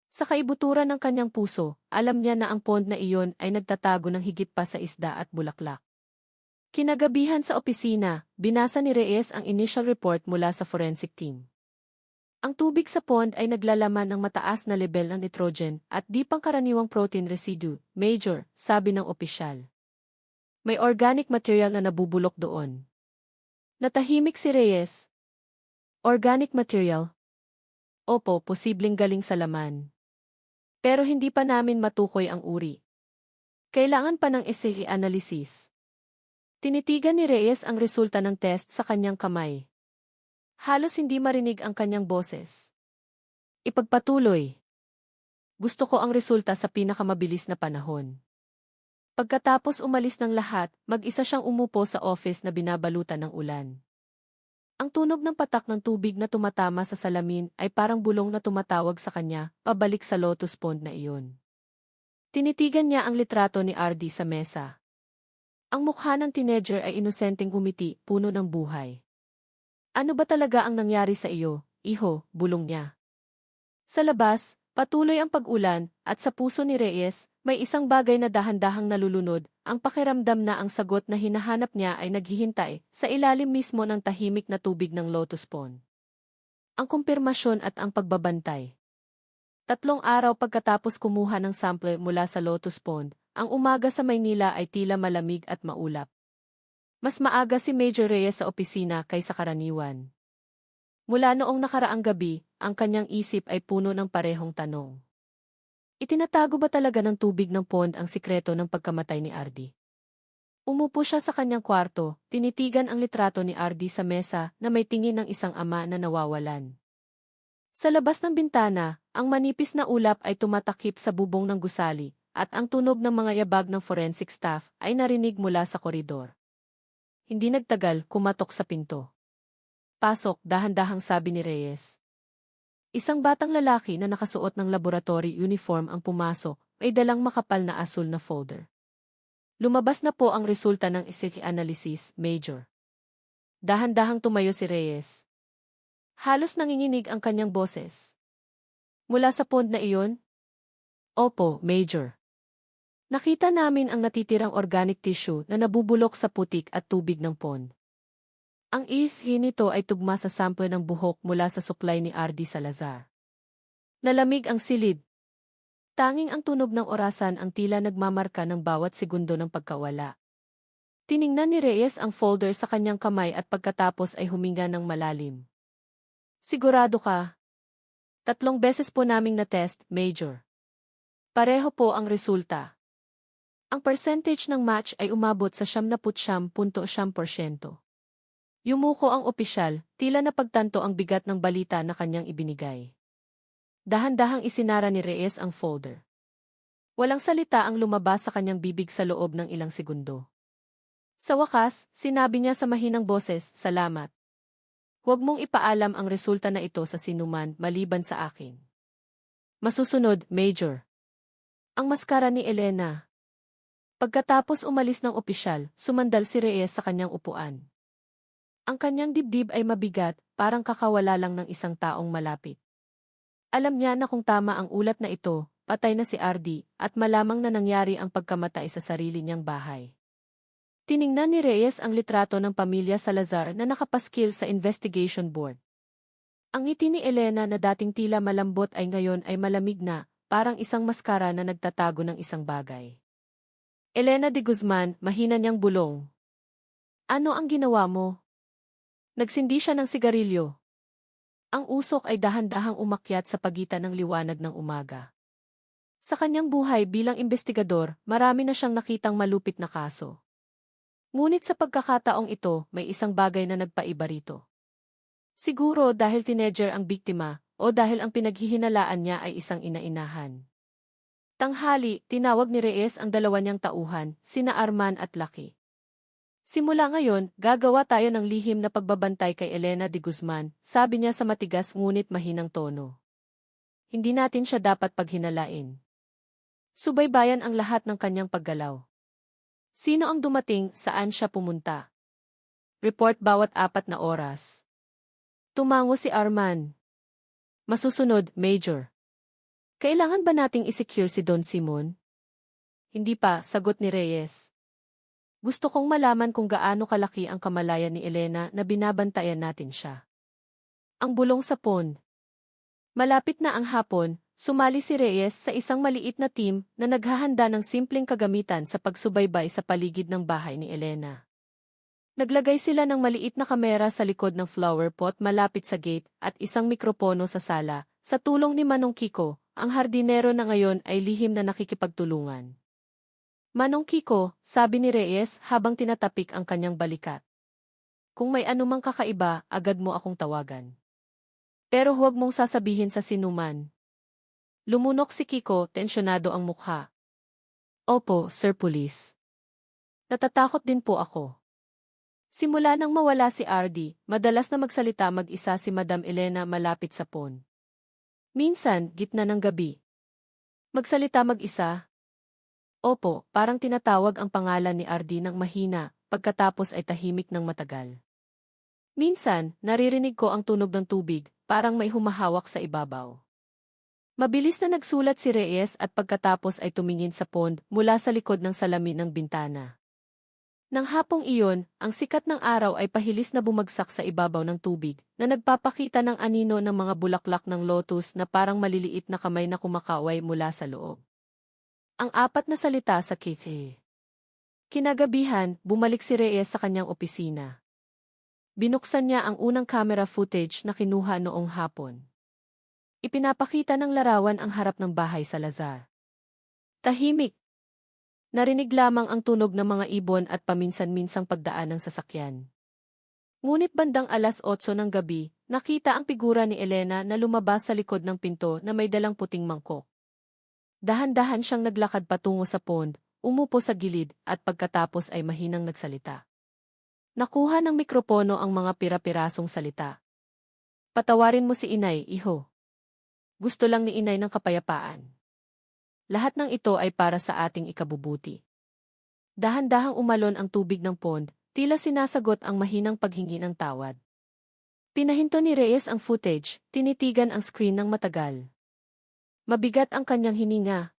Sa kaibuturan ng kanyang puso, alam niya na ang pond na iyon ay nagtatago ng higit pa sa isda at bulaklak. Kinagabihan sa opisina, binasa ni Reyes ang initial report mula sa forensic team. Ang tubig sa pond ay naglalaman ng mataas na level ng nitrogen at di pangkaraniwang protein residue, Major, sabi ng opisyal. May organic material na nabubulok doon. Natahimik si Reyes. Organic material? Opo, posibleng galing sa laman. Pero hindi pa namin matukoy ang uri. Kailangan pa ng assay analysis. Tinitigan ni Reyes ang resulta ng test sa kanyang kamay. Halos hindi marinig ang kanyang boses. Ipagpatuloy. Gusto ko ang resulta sa pinakamabilis na panahon. Pagkatapos umalis ng lahat, mag-isa siyang umupo sa office na binabalutan ng ulan. Ang tunog ng patak ng tubig na tumatama sa salamin ay parang bulong na tumatawag sa kanya, pabalik sa lotus pond na iyon. Tinitigan niya ang litrato ni RD sa mesa. Ang mukha ng teenager ay inosenteng ngumiti, puno ng buhay. Ano ba talaga ang nangyari sa iyo, iho, bulong niya. Sa labas, patuloy ang pag-ulan, at sa puso ni Reyes, may isang bagay na dahan-dahang nalulunod, ang pakiramdam na ang sagot na hinahanap niya ay naghihintay sa ilalim mismo ng tahimik na tubig ng lotus pond. Ang kumpirmasyon at ang pagbabantay. 3 araw pagkatapos kumuha ng sample mula sa lotus pond, ang umaga sa Maynila ay tila malamig at maulap. Mas maaga si Major Reyes sa opisina kaysa karaniwan. Mula noong nakaraang gabi, ang kanyang isip ay puno ng parehong tanong. Itinatago ba talaga ng tubig ng pond ang sikreto ng pagkamatay ni RD? Umupo siya sa kanyang kwarto, tinitigan ang litrato ni RD sa mesa na may tingin ng isang ama na nawawalan. Sa labas ng bintana, ang manipis na ulap ay tumatakip sa bubong ng gusali, at ang tunog ng mga yabag ng forensic staff ay narinig mula sa koridor. Hindi nagtagal, kumatok sa pinto. Pasok, dahan-dahang sabi ni Reyes. Isang batang lalaki na nakasuot ng laboratory uniform ang pumasok, ay dalang makapal na asul na folder. Lumabas na po ang resulta ng assay analysis, Major. Dahan-dahang tumayo si Reyes. Halos nanginginig ang kanyang boses. Mula sa pond na iyon? Opo, Major. Nakita namin ang natitirang organic tissue na nabubulok sa putik at tubig ng pond. Ang ihi nito ay tugma sa sample ng buhok mula sa suklay ni RD Salazar. Nalamig ang silid. Tanging ang tunog ng orasan ang tila nagmamarka ng bawat segundo ng pagkawala. Tiningnan ni Reyes ang folder sa kanyang kamay at pagkatapos ay huminga ng malalim. Sigurado ka? 3 beses po naming na-test, Major. Pareho po ang resulta. Ang percentage ng match ay umabot sa 79.9%. Yumuko ang opisyal, tila napagtanto ang bigat ng balita na kanyang ibinigay. Dahan-dahang isinara ni Reyes ang folder. Walang salita ang lumabas sa kanyang bibig sa loob ng ilang segundo. Sa wakas, sinabi niya sa mahinang boses, "Salamat. Huwag mong ipaalam ang resulta na ito sa sinuman maliban sa akin." Masusunod, Major. Ang maskara ni Elena. Pagkatapos umalis ng opisyal, sumandal si Reyes sa kanyang upuan. Ang kanyang dibdib ay mabigat, parang kakawala lang ng isang taong malapit. Alam niya na kung tama ang ulat na ito, patay na si RD, at malamang na nangyari ang pagkamatay sa sarili niyang bahay. Tiningnan ni Reyes ang litrato ng pamilya Salazar na nakapaskil sa investigation board. Ang ngiti ni Elena na dating tila malambot ay ngayon ay malamig na, parang isang maskara na nagtatago ng isang bagay. Elena de Guzman, mahina niyang bulong. Ano ang ginawa mo? Nagsindi siya ng sigarilyo. Ang usok ay dahan-dahang umakyat sa pagitan ng liwanag ng umaga. Sa kanyang buhay bilang investigador, marami na siyang nakitang malupit na kaso. Ngunit sa pagkakataong ito, may isang bagay na nagpaiba rito. Siguro dahil teenager ang biktima, o dahil ang pinaghihinalaan niya ay isang ina-inahan. Tanghali, tinawag ni Reyes ang dalawa niyang tauhan, sina Arman at Lucky. Simula ngayon, gagawa tayo ng lihim na pagbabantay kay Elena de Guzman, sabi niya sa matigas ngunit mahinang tono. Hindi natin siya dapat paghinalain. Subaybayan ang lahat ng kanyang paggalaw. Sino ang dumating, saan siya pumunta? Report bawat 4 na oras. Tumango si Arman. Masusunod, Major. Kailangan ba nating isecure si Don Simon? Hindi pa, sagot ni Reyes. Gusto kong malaman kung gaano kalaki ang kamalayan ni Elena na binabantayan natin siya. Ang bulong sa pond. Malapit na ang hapon, sumali si Reyes sa isang maliit na team na naghahanda ng simpleng kagamitan sa pagsubaybay sa paligid ng bahay ni Elena. Naglagay sila ng maliit na kamera sa likod ng flower pot malapit sa gate at isang mikropono sa sala, sa tulong ni Manong Kiko, ang hardinero na ngayon ay lihim na nakikipagtulungan. Manong Kiko, sabi ni Reyes habang tinatapik ang kanyang balikat. Kung may anumang kakaiba, agad mo akong tawagan. Pero huwag mong sasabihin sa sinuman. Lumunok si Kiko, tensyonado ang mukha. Opo, Sir Police. Natatakot din po ako. Simula nang mawala si RD, madalas na magsalita mag-isa si Madam Elena malapit sa pond. Minsan, gitna ng gabi. Magsalita mag-isa. Opo, parang tinatawag ang pangalan ni RD ng mahina, pagkatapos ay tahimik ng matagal. Minsan, naririnig ko ang tunog ng tubig, parang may humahawak sa ibabaw. Mabilis na nagsulat si Reyes at pagkatapos ay tumingin sa pond mula sa likod ng salamin ng bintana. Nang hapong iyon, ang sikat ng araw ay pahilis na bumagsak sa ibabaw ng tubig, na nagpapakita ng anino ng mga bulaklak ng lotus na parang maliliit na kamay na kumakaway mula sa loob. Ang 4 na salita sa Kithe. Kinagabihan, bumalik si Reyes sa kanyang opisina. Binuksan niya ang unang camera footage na kinuha noong hapon. Ipinapakita ng larawan ang harap ng bahay sa Lazar. Tahimik. Narinig lamang ang tunog ng mga ibon at paminsan-minsang pagdaan ng sasakyan. Ngunit bandang 8:00 ng gabi, nakita ang figura ni Elena na lumabas sa likod ng pinto na may dalang puting mangkok. Dahan-dahan siyang naglakad patungo sa pond, umupo sa gilid, at pagkatapos ay mahinang nagsalita. Nakuha ng mikropono ang mga pira-pirasong salita. Patawarin mo si inay, iho. Gusto lang ni inay ng kapayapaan. Lahat ng ito ay para sa ating ikabubuti. Dahan-dahang umalon ang tubig ng pond, tila sinasagot ang mahinang paghingi ng tawad. Pinahinto ni Reyes ang footage, tinitigan ang screen ng matagal. Mabigat ang kanyang hininga.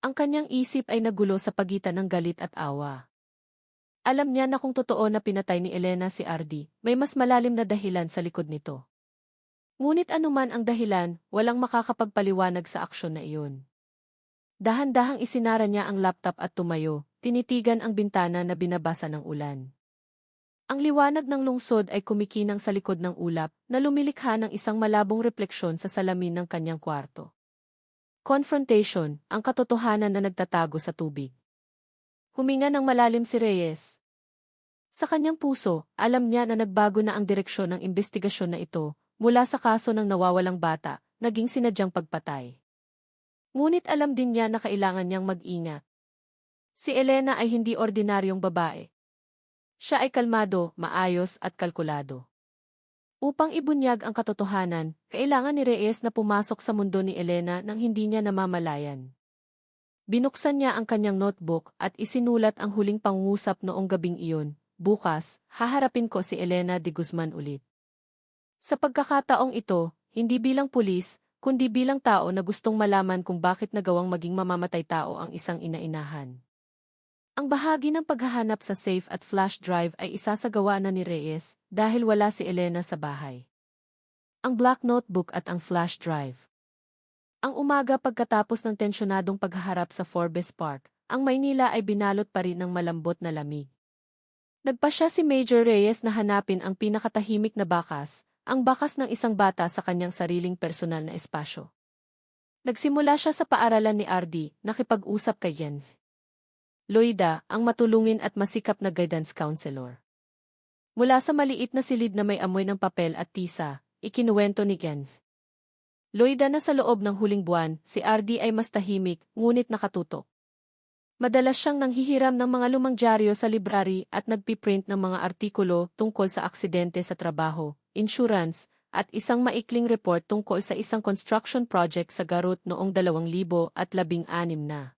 Ang kanyang isip ay nagulo sa pagitan ng galit at awa. Alam niya na kung totoo na pinatay ni Elena si RD, may mas malalim na dahilan sa likod nito. Ngunit anuman ang dahilan, walang makakapagpaliwanag sa aksyon na iyon. Dahan-dahang isinara niya ang laptop at tumayo, tinitigan ang bintana na binabasa ng ulan. Ang liwanag ng lungsod ay kumikinang sa likod ng ulap na lumilikha ng isang malabong refleksyon sa salamin ng kanyang kwarto. Confrontation, ang katotohanan na nagtatago sa tubig. Huminga ng malalim si Reyes. Sa kanyang puso, alam niya na nagbago na ang direksyon ng investigasyon na ito, mula sa kaso ng nawawalang bata, naging sinadyang pagpatay. Ngunit alam din niya na kailangan niyang mag-ingat. Si Elena ay hindi ordinaryong babae. Siya ay kalmado, maayos at kalkulado. Upang ibunyag ang katotohanan, kailangan ni Reyes na pumasok sa mundo ni Elena nang hindi niya namamalayan. Binuksan niya ang kanyang notebook at isinulat ang huling pangungusap noong gabing iyon. Bukas, haharapin ko si Elena de Guzman ulit. Sa pagkakataong ito, hindi bilang pulis, kundi bilang tao na gustong malaman kung bakit nagawang maging mamamatay tao ang isang ina-inahan. Ang bahagi ng paghahanap sa safe at flash drive ay isasagawa na ni Reyes dahil wala si Elena sa bahay. Ang black notebook at ang flash drive. Ang umaga pagkatapos ng tensyonadong paghaharap sa Forbes Park, ang Maynila ay binalot pa rin ng malambot na lamig. Nagpasya si Major Reyes na hanapin ang pinakatahimik na bakas, ang bakas ng isang bata sa kanyang sariling personal na espasyo. Nagsimula siya sa paaralan ni RD, nakipag-usap kay Yenv Loida, ang matulungin at masikap na guidance counselor. Mula sa maliit na silid na may amoy ng papel at tisa, ikinuwento ni Yenv Loida na sa loob ng huling buwan, si RD ay mas tahimik, ngunit nakatutok. Madalas siyang nanghihiram ng mga lumang dyaryo sa library at nagpiprint ng mga artikulo tungkol sa aksidente sa trabaho, insurance, at isang maikling report tungkol sa isang construction project sa Garut noong 2016 na.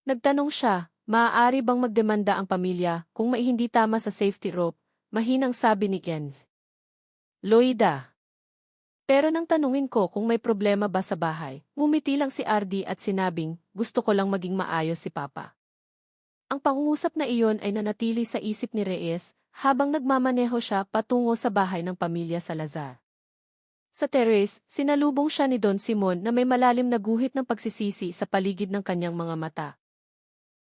Nagtanong siya, maaari bang magdemanda ang pamilya kung may hindi tama sa safety rope, mahinang sabi ni Ken. Loida. Pero nang tanungin ko kung may problema ba sa bahay, ngumiti lang si RD at sinabing, gusto ko lang maging maayos si Papa. Ang pangungusap na iyon ay nanatili sa isip ni Reyes habang nagmamaneho siya patungo sa bahay ng pamilya Salazar. Sa terrace, sinalubong siya ni Don Simon na may malalim na guhit ng pagsisisi sa paligid ng kanyang mga mata.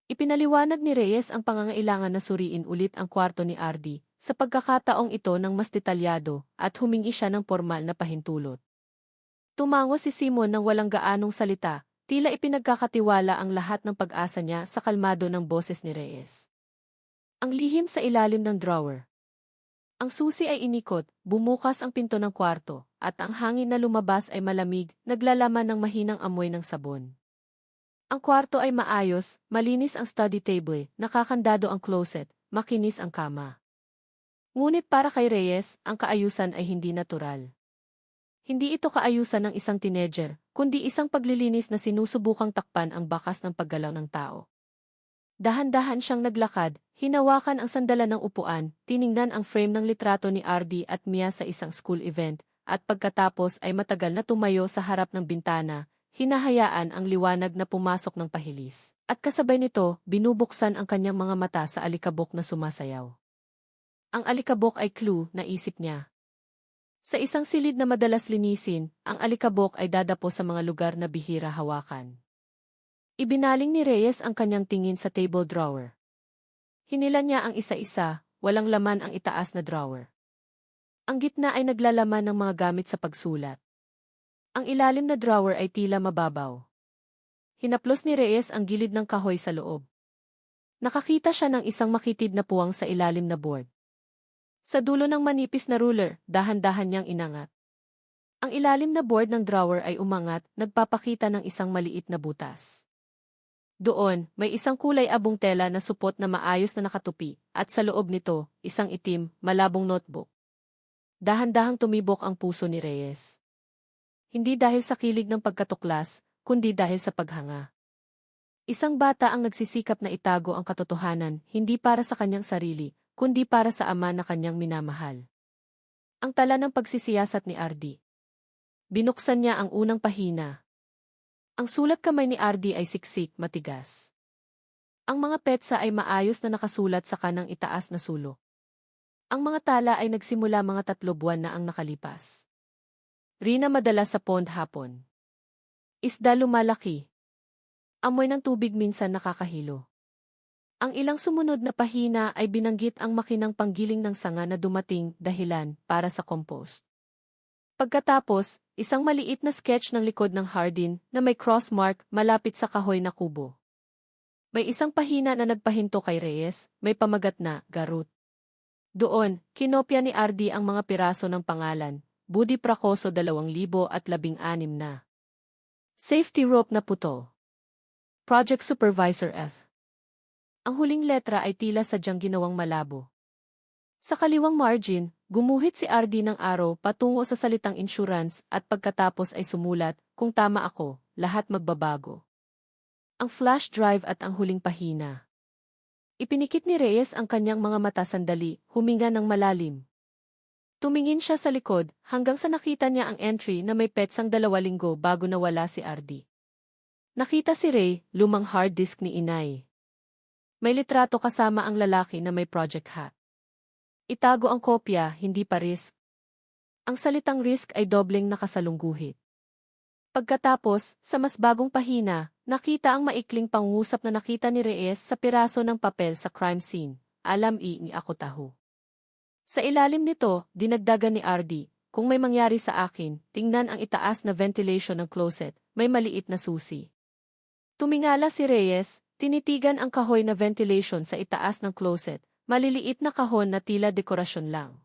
Ipinaliwanag ni Reyes ang pangangailangan na suriin ulit ang kwarto ni RD, sa pagkakataong ito ng mas detalyado, at humingi siya ng formal na pahintulot. Tumango si Simon ng walang gaanong salita, tila ipinagkakatiwala ang lahat ng pag-asa niya sa kalmado ng boses ni Reyes. Ang lihim sa ilalim ng drawer. Ang susi ay inikot, bumukas ang pinto ng kwarto, at ang hangin na lumabas ay malamig, naglalaman ng mahinang amoy ng sabon. Ang kwarto ay maayos, malinis ang study table, nakakandado ang closet, makinis ang kama. Ngunit para kay Reyes, ang kaayusan ay hindi natural. Hindi ito kaayusan ng isang teenager, kundi isang paglilinis na sinusubukang takpan ang bakas ng paggalaw ng tao. Dahan-dahan siyang naglakad, hinawakan ang sandalan ng upuan, tiningnan ang frame ng litrato ni RD at Mia sa isang school event, at pagkatapos ay matagal na tumayo sa harap ng bintana, hinahayaan ang liwanag na pumasok ng pahilis. At kasabay nito, binubuksan ang kanyang mga mata sa alikabok na sumasayaw. Ang alikabok ay clue, naisip niya. Sa isang silid na madalas linisin, ang alikabok ay dadapo sa mga lugar na bihira hawakan. Ibinaling ni Reyes ang kanyang tingin sa table drawer. Hinilan niya ang isa-isa, walang laman ang itaas na drawer. Ang gitna ay naglalaman ng mga gamit sa pagsulat. Ang ilalim na drawer ay tila mababaw. Hinaplos ni Reyes ang gilid ng kahoy sa loob. Nakakita siya ng isang makitid na puwang sa ilalim na board. Sa dulo ng manipis na ruler, dahan-dahan niyang inangat. Ang ilalim na board ng drawer ay umangat, nagpapakita ng isang maliit na butas. Doon, may isang kulay abong tela na supot na maayos na nakatupi, at sa loob nito, isang itim, malabong notebook. Dahan-dahang tumibok ang puso ni Reyes. Hindi dahil sa kilig ng pagkatuklas, kundi dahil sa paghanga. Isang bata ang nagsisikap na itago ang katotohanan, hindi para sa kanyang sarili, kundi para sa ama na kanyang minamahal. Ang tala ng pagsisiyasat ni RD. Binuksan niya ang unang pahina. Ang sulat kamay ni RD ay siksik, matigas. Ang mga petsa ay maayos na nakasulat sa kanang itaas na sulok. Ang mga tala ay nagsimula mga 3 buwan na ang nakalipas. Rina madalas sa pond hapon. Isda lumalaki. Amoy ng tubig minsan nakakahilo. Ang ilang sumunod na pahina ay binanggit ang makinang panggiling ng sanga na dumating dahilan para sa compost. Pagkatapos, isang maliit na sketch ng likod ng hardin na may cross mark malapit sa kahoy na kubo. May isang pahina na nagpahinto kay Reyes, may pamagat na, Garut. Doon, kinopya ni RD ang mga piraso ng pangalan, Budi Pracoso 2016 na. Safety rope na putol. Project Supervisor F. Ang huling letra ay tila sadyang ginawang malabo. Sa kaliwang margin, gumuhit si RD ng araw patungo sa salitang insurance at pagkatapos ay sumulat, kung tama ako, lahat magbabago. Ang flash drive at ang huling pahina. Ipinikit ni Reyes ang kanyang mga mata sandali, huminga ng malalim. Tumingin siya sa likod hanggang sa nakita niya ang entry na may petsang 2 linggo bago nawala si RD. Nakita si Ray, lumang hard disk ni inay. May litrato kasama ang lalaki na may project hat. Itago ang kopya, hindi pa risk. Ang salitang risk ay dobleng nakasalungguhit. Pagkatapos, sa mas bagong pahina, nakita ang maikling pangungusap na nakita ni Reyes sa piraso ng papel sa crime scene. Alam ni ako taho. Sa ilalim nito, dinagdagan ni RD, kung may mangyari sa akin, tingnan ang itaas na ventilation ng closet, may maliit na susi. Tumingala si Reyes, tinitigan ang kahoy na ventilation sa itaas ng closet, maliliit na kahon na tila dekorasyon lang.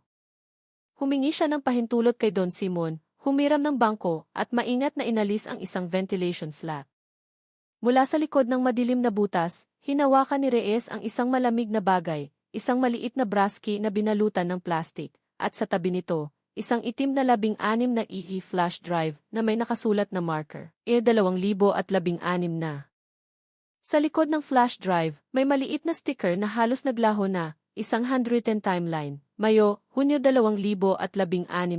Humingi siya ng pahintulot kay Don Simon, humiram ng bangko, at maingat na inalis ang isang ventilation slot. Mula sa likod ng madilim na butas, hinawakan ni Reyes ang isang malamig na bagay, isang maliit na brass key na binalutan ng plastic, at sa tabi nito, isang itim na 16 na EE flash drive na may nakasulat na marker, 2016 na. Sa likod ng flash drive, may maliit na sticker na halos naglaho na, isang handwritten timeline, Mayo, Hunyo 2016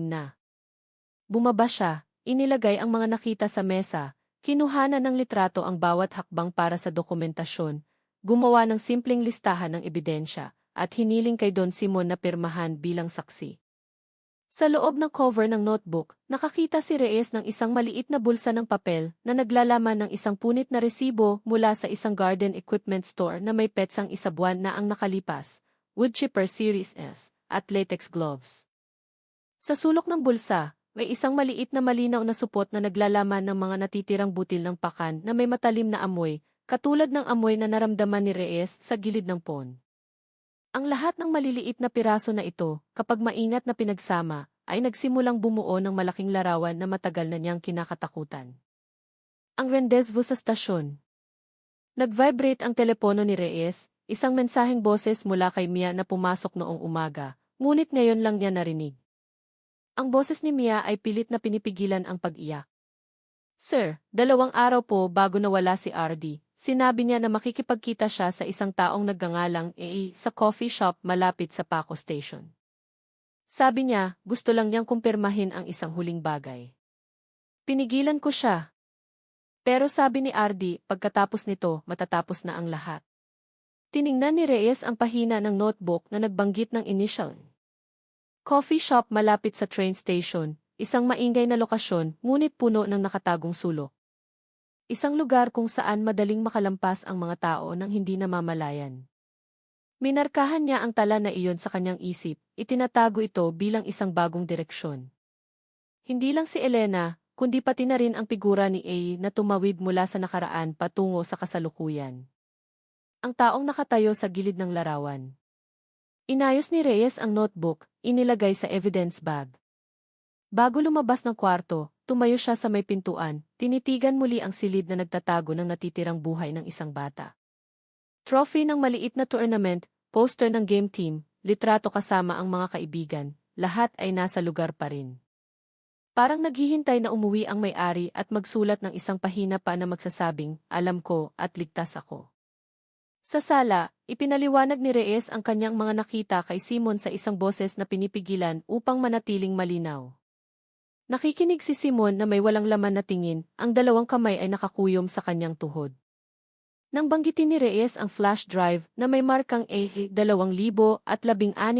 na. Bumaba siya, inilagay ang mga nakita sa mesa, kinuhanan ng litrato ang bawat hakbang para sa dokumentasyon, gumawa ng simpleng listahan ng ebidensya, at hiniling kay Don Simon na pirmahan bilang saksi. Sa loob ng cover ng notebook, nakakita si Reyes ng isang maliit na bulsa ng papel na naglalaman ng isang punit na resibo mula sa isang garden equipment store na may petsang 1 buwan na ang nakalipas, wood chipper Series S, at latex gloves. Sa sulok ng bulsa, may isang maliit na malinaw na supot na naglalaman ng mga natitirang butil ng pakan na may matalim na amoy, katulad ng amoy na naramdaman ni Reyes sa gilid ng pond. Ang lahat ng maliliit na piraso na ito, kapag maingat na pinagsama, ay nagsimulang bumuo ng malaking larawan na matagal na niyang kinakatakutan. Ang rendezvous sa stasyon. Nag-vibrate ang telepono ni Reyes, isang mensaheng boses mula kay Mia na pumasok noong umaga, ngunit ngayon lang niya narinig. Ang boses ni Mia ay pilit na pinipigilan ang pag-iyak. Sir, 2 araw po bago nawala si RD, sinabi niya na makikipagkita siya sa isang taong nagngangalang A sa coffee shop malapit sa Paco Station. Sabi niya, gusto lang niyang kumpirmahin ang isang huling bagay. Pinigilan ko siya. Pero sabi ni RD, pagkatapos nito, matatapos na ang lahat. Tiningnan ni Reyes ang pahina ng notebook na nagbanggit ng initial. Coffee shop malapit sa train station, isang maingay na lokasyon, ngunit puno ng nakatagong sulok. Isang lugar kung saan madaling makalampas ang mga tao nang hindi namamalayan. Minarkahan niya ang tala na iyon sa kanyang isip, itinatago ito bilang isang bagong direksyon. Hindi lang si Elena, kundi pati na rin ang figura ni A na tumawid mula sa nakaraan patungo sa kasalukuyan. Ang taong nakatayo sa gilid ng larawan. Inayos ni Reyes ang notebook, inilagay sa evidence bag. Bago lumabas ng kwarto, tumayo siya sa may pintuan, tinitigan muli ang silid na nagtatago ng natitirang buhay ng isang bata. Trophy ng maliit na tournament, poster ng game team, litrato kasama ang mga kaibigan, lahat ay nasa lugar pa rin. Parang naghihintay na umuwi ang may-ari at magsulat ng isang pahina pa na magsasabing, alam ko at ligtas ako. Sa sala, ipinaliwanag ni Reyes ang kanyang mga nakita kay Simon sa isang boses na pinipigilan upang manatiling malinaw. Nakikinig si Simon na may walang laman na tingin, ang 2 kamay ay nakakuyom sa kanyang tuhod. Nang banggitin ni Reyes ang flash drive na may markang A2016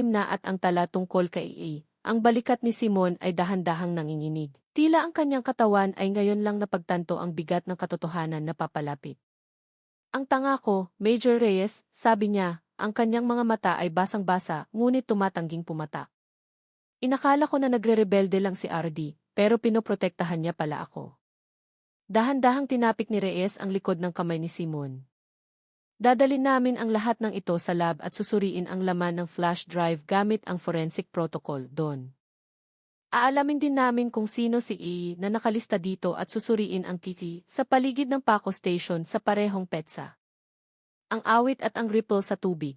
na at ang tala tungkol kay A, ang balikat ni Simon ay dahan-dahang nanginginig. Tila ang kanyang katawan ay ngayon lang napagtanto ang bigat ng katotohanan na papalapit. Ang tanga ko, Major Reyes, sabi niya, ang kanyang mga mata ay basang-basa ngunit tumatangging pumatak. Inakala ko na nagre-rebelde lang si RD, pero pinoprotektahan niya pala ako. Dahan-dahang tinapik ni Reyes ang likod ng kamay ni Simon. Dadalin namin ang lahat ng ito sa lab at susuriin ang laman ng flash drive gamit ang forensic protocol, Don. Aalamin din namin kung sino si E na nakalista dito at susuriin ang kiki sa paligid ng Paco Station sa parehong petsa. Ang awit at ang ripple sa tubig.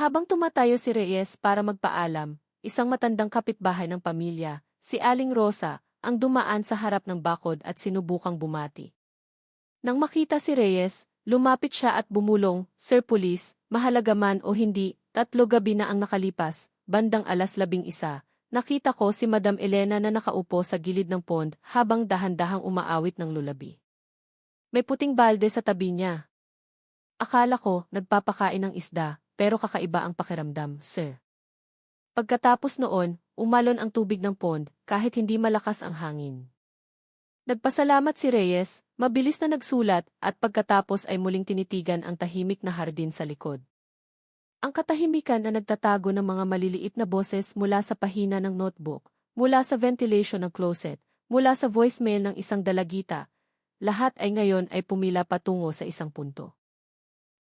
Habang tumatayo si Reyes para magpaalam, isang matandang kapitbahay ng pamilya, si Aling Rosa, ang dumaan sa harap ng bakod at sinubukang bumati. Nang makita si Reyes, lumapit siya at bumulong, Sir Police, mahalaga man o hindi, 3 gabi na ang nakalipas, bandang 11:00. Nakita ko si Madam Elena na nakaupo sa gilid ng pond habang dahan-dahang umaawit ng lulabi. May puting balde sa tabi niya. Akala ko nagpapakain ng isda, pero kakaiba ang pakiramdam, sir. Pagkatapos noon, umalon ang tubig ng pond kahit hindi malakas ang hangin. Nagpasalamat si Reyes, mabilis na nagsulat at pagkatapos ay muling tinitigan ang tahimik na hardin sa likod. Ang katahimikan na nagtatago ng mga maliliit na boses mula sa pahina ng notebook, mula sa ventilation ng closet, mula sa voicemail ng isang dalagita, lahat ay ngayon ay pumila patungo sa isang punto.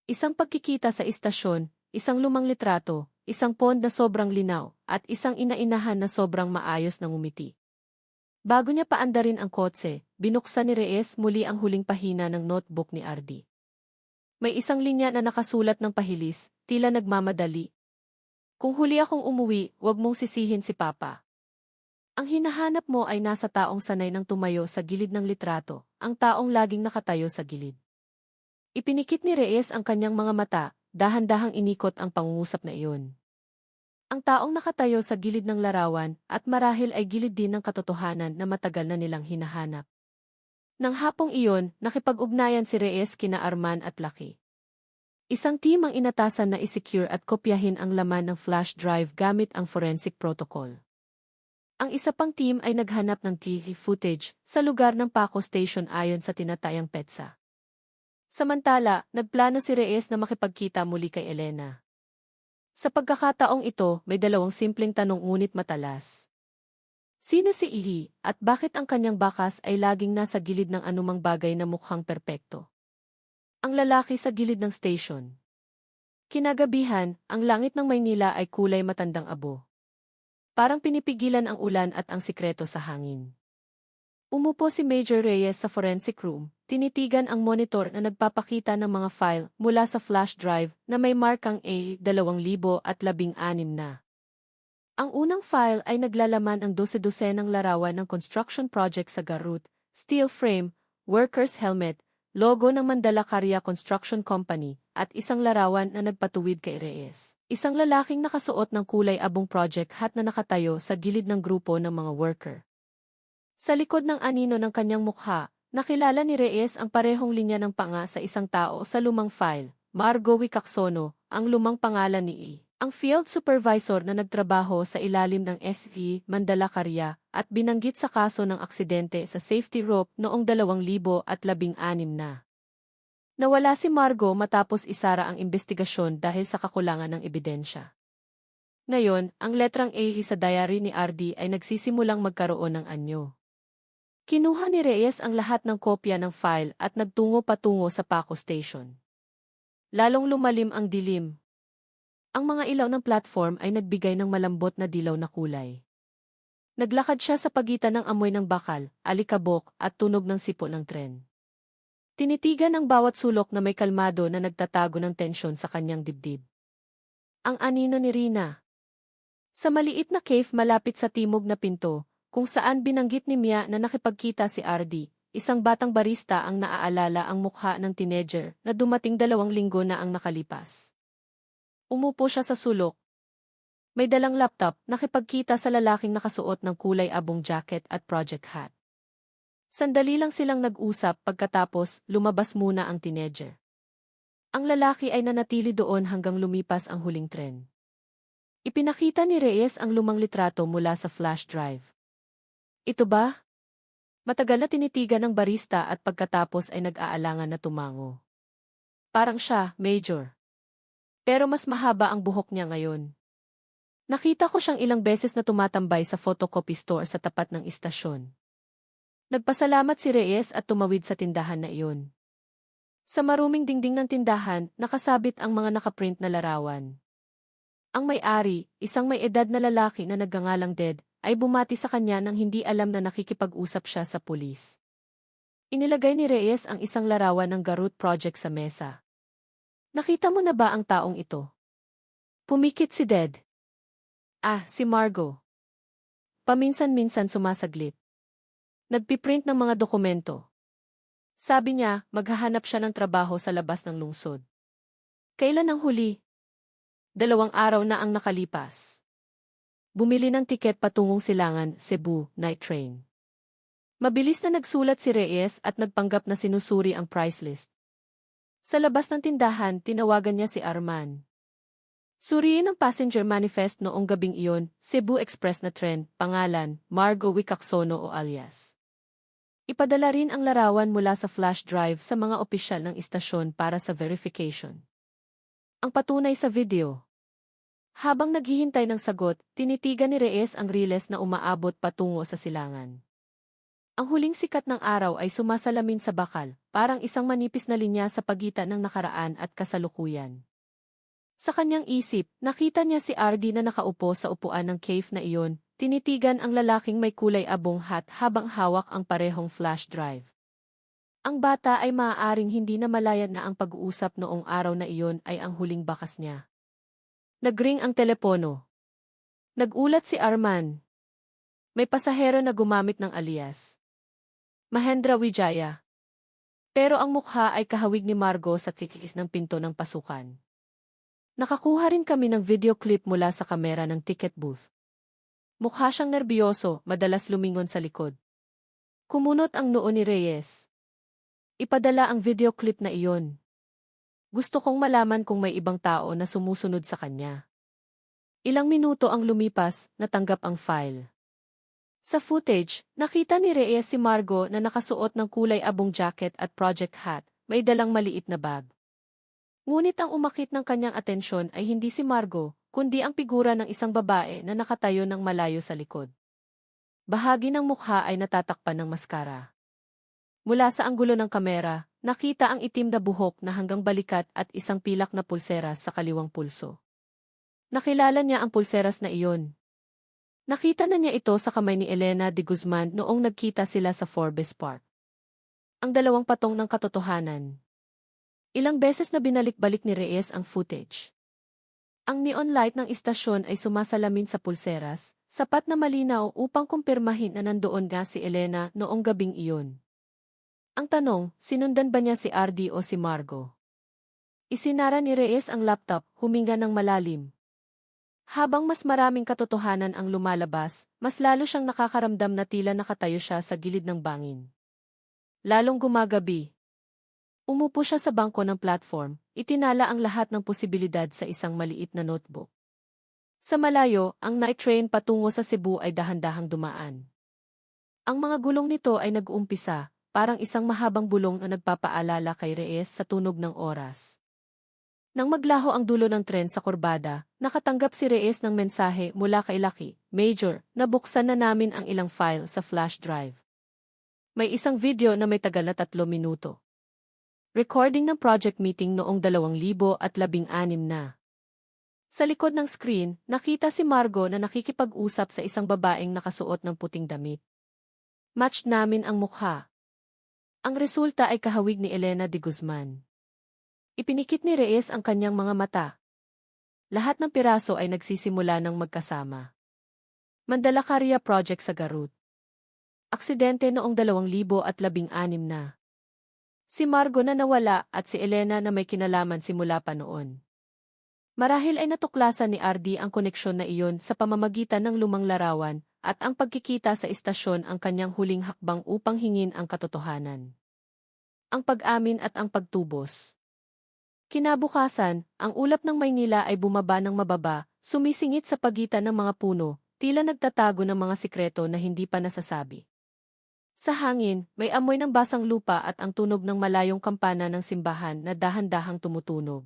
Isang pagkikita sa istasyon, isang lumang litrato, isang pond na sobrang linaw, at isang inainahan na sobrang maayos na ngumiti. Bago niya paandarin ang kotse, binuksan ni Reyes muli ang huling pahina ng notebook ni RD. May isang linya na nakasulat ng pahilis, tila nagmamadali. Kung huli akong umuwi, wag mong sisihin si Papa. Ang hinahanap mo ay nasa taong sanay ng tumayo sa gilid ng litrato, ang taong laging nakatayo sa gilid. Ipinikit ni Reyes ang kanyang mga mata, dahan-dahang inikot ang pangungusap na iyon. Ang taong nakatayo sa gilid ng larawan at marahil ay gilid din ng katotohanan na matagal na nilang hinahanap. Nang hapong iyon, nakipag-ugnayan si Reyes kina Arman at Lucky. Isang team ang inatasan na i-secure at kopyahin ang laman ng flash drive gamit ang forensic protocol. Ang isa pang team ay naghanap ng TV footage sa lugar ng Paco Station ayon sa tinatayang petsa. Samantala, nagplano si Reyes na makipagkita muli kay Elena. Sa pagkakataong ito, may dalawang simpleng tanong ngunit matalas. Sino si Ihi, at bakit ang kanyang bakas ay laging nasa gilid ng anumang bagay na mukhang perpekto? Ang lalaki sa gilid ng station. Kinagabihan, ang langit ng Maynila ay kulay matandang abo. Parang pinipigilan ang ulan at ang sikreto sa hangin. Umupo si Major Reyes sa forensic room, tinitigan ang monitor na nagpapakita ng mga file mula sa flash drive na may markang A2016 na. Ang unang file ay naglalaman ang 12 ng larawan ng construction project sa Garut, steel frame, worker's helmet, logo ng Mandalakaria Construction Company, at isang larawan na nagpatuwid kay Reyes. Isang lalaking nakasuot ng kulay abong project hat na nakatayo sa gilid ng grupo ng mga worker. Sa likod ng anino ng kanyang mukha, nakilala ni Reyes ang parehong linya ng panga sa isang tao sa lumang file, Margo Wicaksono, ang lumang pangalan ni E. Ang field supervisor na nagtrabaho sa ilalim ng SV Mandalakaria at binanggit sa kaso ng aksidente sa safety rope noong 2016 na. Nawala si Margo matapos isara ang investigasyon dahil sa kakulangan ng ebidensya. Ngayon, ang letrang A sa diary ni RD ay nagsisimulang magkaroon ng anyo. Kinuha ni Reyes ang lahat ng kopya ng file at nagtungo patungo sa Paco Station. Lalong lumalim ang dilim. Ang mga ilaw ng platform ay nagbigay ng malambot na dilaw na kulay. Naglakad siya sa pagitan ng amoy ng bakal, alikabok, at tunog ng sipo ng tren. Tinitigan ang bawat sulok na may kalmado na nagtatago ng tensyon sa kanyang dibdib. Ang anino ni Rina. Sa maliit na cave malapit sa timog na pinto, kung saan binanggit ni Mia na nakipagkita si RD, isang batang barista ang naaalala ang mukha ng teenager na dumating 2 linggo na ang nakalipas. Umupo siya sa sulok. May dalang laptop, nakipagkita sa lalaking nakasuot ng kulay abong jacket at project hat. Sandali lang silang nag-usap pagkatapos lumabas muna ang teenager. Ang lalaki ay nanatili doon hanggang lumipas ang huling tren. Ipinakita ni Reyes ang lumang litrato mula sa flash drive. Ito ba? Matagal na tinitigan ng barista at pagkatapos ay nag-aalangan na tumango. Parang siya, Major. Pero mas mahaba ang buhok niya ngayon. Nakita ko siyang ilang beses na tumatambay sa photocopy store sa tapat ng istasyon. Nagpasalamat si Reyes at tumawid sa tindahan na iyon. Sa maruming dingding ng tindahan, nakasabit ang mga nakaprint na larawan. Ang may-ari, isang may edad na lalaki na nagngangalang Ded, ay bumati sa kanya nang hindi alam na nakikipag-usap siya sa pulis. Inilagay ni Reyes ang isang larawan ng Garut Project sa mesa. Nakita mo na ba ang taong ito? Pumikit si Ded. Ah, si Margo. Paminsan-minsan sumasaglit. Nagpiprint ng mga dokumento. Sabi niya, maghahanap siya ng trabaho sa labas ng lungsod. Kailan ang huli? 2 araw na ang nakalipas. Bumili ng tiket patungong Silangan, Cebu, night train. Mabilis na nagsulat si Reyes at nagpanggap na sinusuri ang price list. Sa labas ng tindahan, tinawagan niya si Arman. Suriin ang passenger manifest noong gabing iyon, Cebu Express na tren, pangalan, Margo Wicaksono o alias. Ipadala rin ang larawan mula sa flash drive sa mga opisyal ng istasyon para sa verification. Ang patunay sa video. Habang naghihintay ng sagot, tinitigan ni Reyes ang riles na umaabot patungo sa silangan. Ang huling sikat ng araw ay sumasalamin sa bakal, parang isang manipis na linya sa pagitan ng nakaraan at kasalukuyan. Sa kanyang isip, nakita niya si RD na nakaupo sa upuan ng cave na iyon, tinitigan ang lalaking may kulay abong hat habang hawak ang parehong flash drive. Ang bata ay maaaring hindi na malaya na ang pag-uusap noong araw na iyon ay ang huling bakas niya. Nagring ang telepono. Nagulat si Arman. May pasahero na gumamit ng alias Mahendra Wijaya. Pero ang mukha ay kahawig ni Margo sa kikis ng pinto ng pasukan. Nakakuha rin kami ng video clip mula sa kamera ng ticket booth. Mukha siyang nerbiyoso, madalas lumingon sa likod. Kumunot ang noo ni Reyes. Ipadala ang video clip na iyon. Gusto kong malaman kung may ibang tao na sumusunod sa kanya. Ilang minuto ang lumipas, natanggap ang file. Sa footage, nakita ni Reyes si Margo na nakasuot ng kulay abong jacket at project hat, may dalang maliit na bag. Ngunit ang umakit ng kanyang atensyon ay hindi si Margo, kundi ang figura ng isang babae na nakatayo ng malayo sa likod. Bahagi ng mukha ay natatakpan ng maskara. Mula sa anggulo ng kamera, nakita ang itim na buhok na hanggang balikat at isang pilak na pulseras sa kaliwang pulso. Nakilala niya ang pulseras na iyon. Nakita na niya ito sa kamay ni Elena de Guzman noong nagkita sila sa Forbes Park. Ang dalawang patong ng katotohanan. Ilang beses na binalik-balik ni Reyes ang footage. Ang neon light ng istasyon ay sumasalamin sa pulseras, sapat na malinaw upang kumpirmahin na nandoon nga si Elena noong gabing iyon. Ang tanong, sinundan ba niya si RD o si Margo? Isinara ni Reyes ang laptop, huminga ng malalim. Habang mas maraming katotohanan ang lumalabas, mas lalo siyang nakakaramdam na tila nakatayo siya sa gilid ng bangin. Lalong gumagabi. Umupo siya sa bangko ng platform, itinala ang lahat ng posibilidad sa isang maliit na notebook. Sa malayo, ang night train patungo sa Cebu ay dahan-dahang dumaan. Ang mga gulong nito ay nag-uumpisa, parang isang mahabang bulong na nagpapaalala kay Reyes sa tunog ng oras. Nang maglaho ang dulo ng tren sa kurbada, nakatanggap si Reyes ng mensahe mula kay Lucky, "Major, nabuksan na namin ang ilang file sa flash drive. May isang video na may tagal na 3 minuto. Recording ng project meeting noong 2016 na." Sa likod ng screen, nakita si Margo na nakikipag-usap sa isang babaeng nakasuot ng puting damit. Match namin ang mukha. Ang resulta ay kahawig ni Elena de Guzman. Ipinikit ni Reyes ang kanyang mga mata. Lahat ng piraso ay nagsisimula ng magkasama. Mandalakaria Project sa Garut. Aksidente noong 2016 na. Si Margo na nawala at si Elena na may kinalaman simula pa noon. Marahil ay natuklasan ni RD ang koneksyon na iyon sa pamamagitan ng lumang larawan at ang pagkikita sa istasyon ang kanyang huling hakbang upang hingin ang katotohanan. Ang pag-amin at ang pagtubos. Kinabukasan, ang ulap ng Maynila ay bumaba ng mababa, sumisingit sa pagitan ng mga puno, tila nagtatago ng mga sikreto na hindi pa nasasabi. Sa hangin, may amoy ng basang lupa at ang tunog ng malayong kampana ng simbahan na dahan-dahang tumutunog.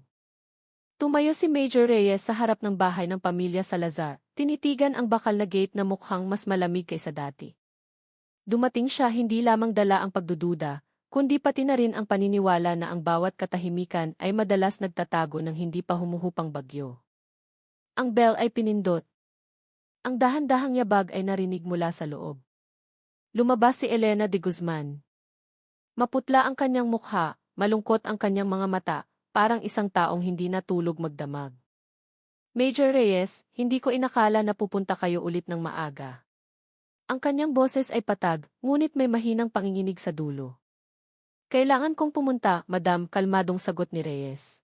Tumayo si Major Reyes sa harap ng bahay ng pamilya Salazar, tinitigan ang bakal na gate na mukhang mas malamig kaysa dati. Dumating siya hindi lamang dala ang pagdududa, kundi pati na rin ang paniniwala na ang bawat katahimikan ay madalas nagtatago ng hindi pa humuhupang bagyo. Ang bell ay pinindot. Ang dahan-dahang yabag ay narinig mula sa loob. Lumabas si Elena de Guzman. Maputla ang kanyang mukha, malungkot ang kanyang mga mata, parang isang taong hindi natulog magdamag. "Major Reyes, hindi ko inakala na pupunta kayo ulit ng maaga." Ang kanyang boses ay patag, ngunit may mahinang panginginig sa dulo. "Kailangan kong pumunta, Madam," kalmadong sagot ni Reyes.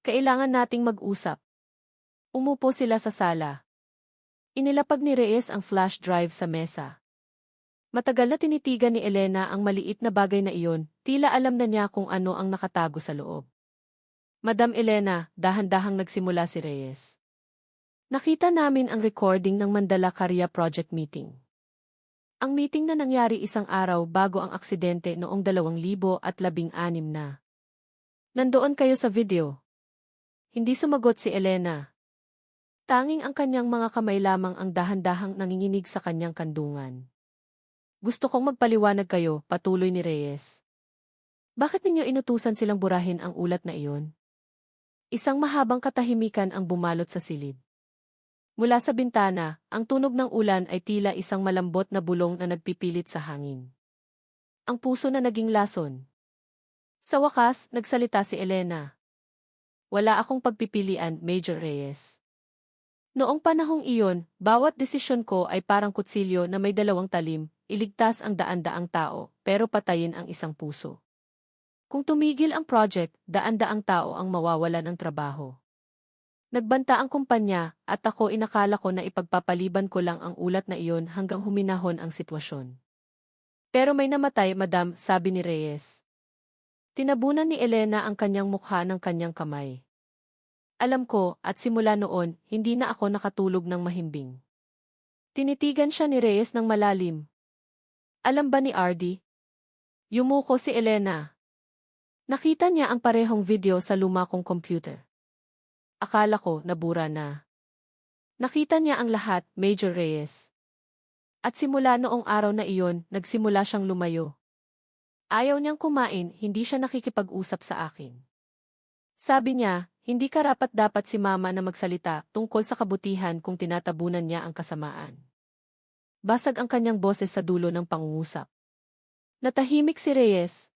"Kailangan nating mag-usap." Umupo sila sa sala. Inilapag ni Reyes ang flash drive sa mesa. Matagal na tinitigan ni Elena ang maliit na bagay na iyon, tila alam na niya kung ano ang nakatago sa loob. "Madam Elena," dahan-dahang nagsimula si Reyes. "Nakita namin ang recording ng Mandalakaria Project Meeting. Ang meeting na nangyari isang araw bago ang aksidente noong 2016 na. Nandoon kayo sa video." Hindi sumagot si Elena. Tanging ang kanyang mga kamay lamang ang dahan-dahang nanginginig sa kanyang kandungan. "Gusto kong magpaliwanag kayo," patuloy ni Reyes. "Bakit ninyo inutusan silang burahin ang ulat na iyon?" Isang mahabang katahimikan ang bumalot sa silid. Mula sa bintana, ang tunog ng ulan ay tila isang malambot na bulong na nagpipilit sa hangin. Ang puso na naging lason. Sa wakas, nagsalita si Elena. Wala akong pagpipilian, Major Reyes. Noong panahong iyon, bawat desisyon ko ay parang kutsilyo na may dalawang talim, iligtas ang daan-daang tao, pero patayin ang isang puso. Kung tumigil ang project, daan-daang tao ang mawawalan ng trabaho. Nagbanta ang kumpanya, at ako inakala ko na ipagpapaliban ko lang ang ulat na iyon hanggang huminahon ang sitwasyon. Pero may namatay, madam, sabi ni Reyes. Tinabunan ni Elena ang kanyang mukha ng kanyang kamay. Alam ko, at simula noon, hindi na ako nakatulog ng mahimbing. Tinitigan siya ni Reyes ng malalim. Alam ba ni Ardy? Yumuko si Elena. Nakita niya ang parehong video sa luma kong computer. Akala ko, nabura na. Nakita niya ang lahat, Major Reyes. At simula noong araw na iyon, nagsimula siyang lumayo. Ayaw niyang kumain, hindi siya nakikipag-usap sa akin. Sabi niya, hindi karapat-dapat si mama na magsalita tungkol sa kabutihan kung tinatabunan niya ang kasamaan. Basag ang kanyang boses sa dulo ng pangungusap. Natahimik si Reyes.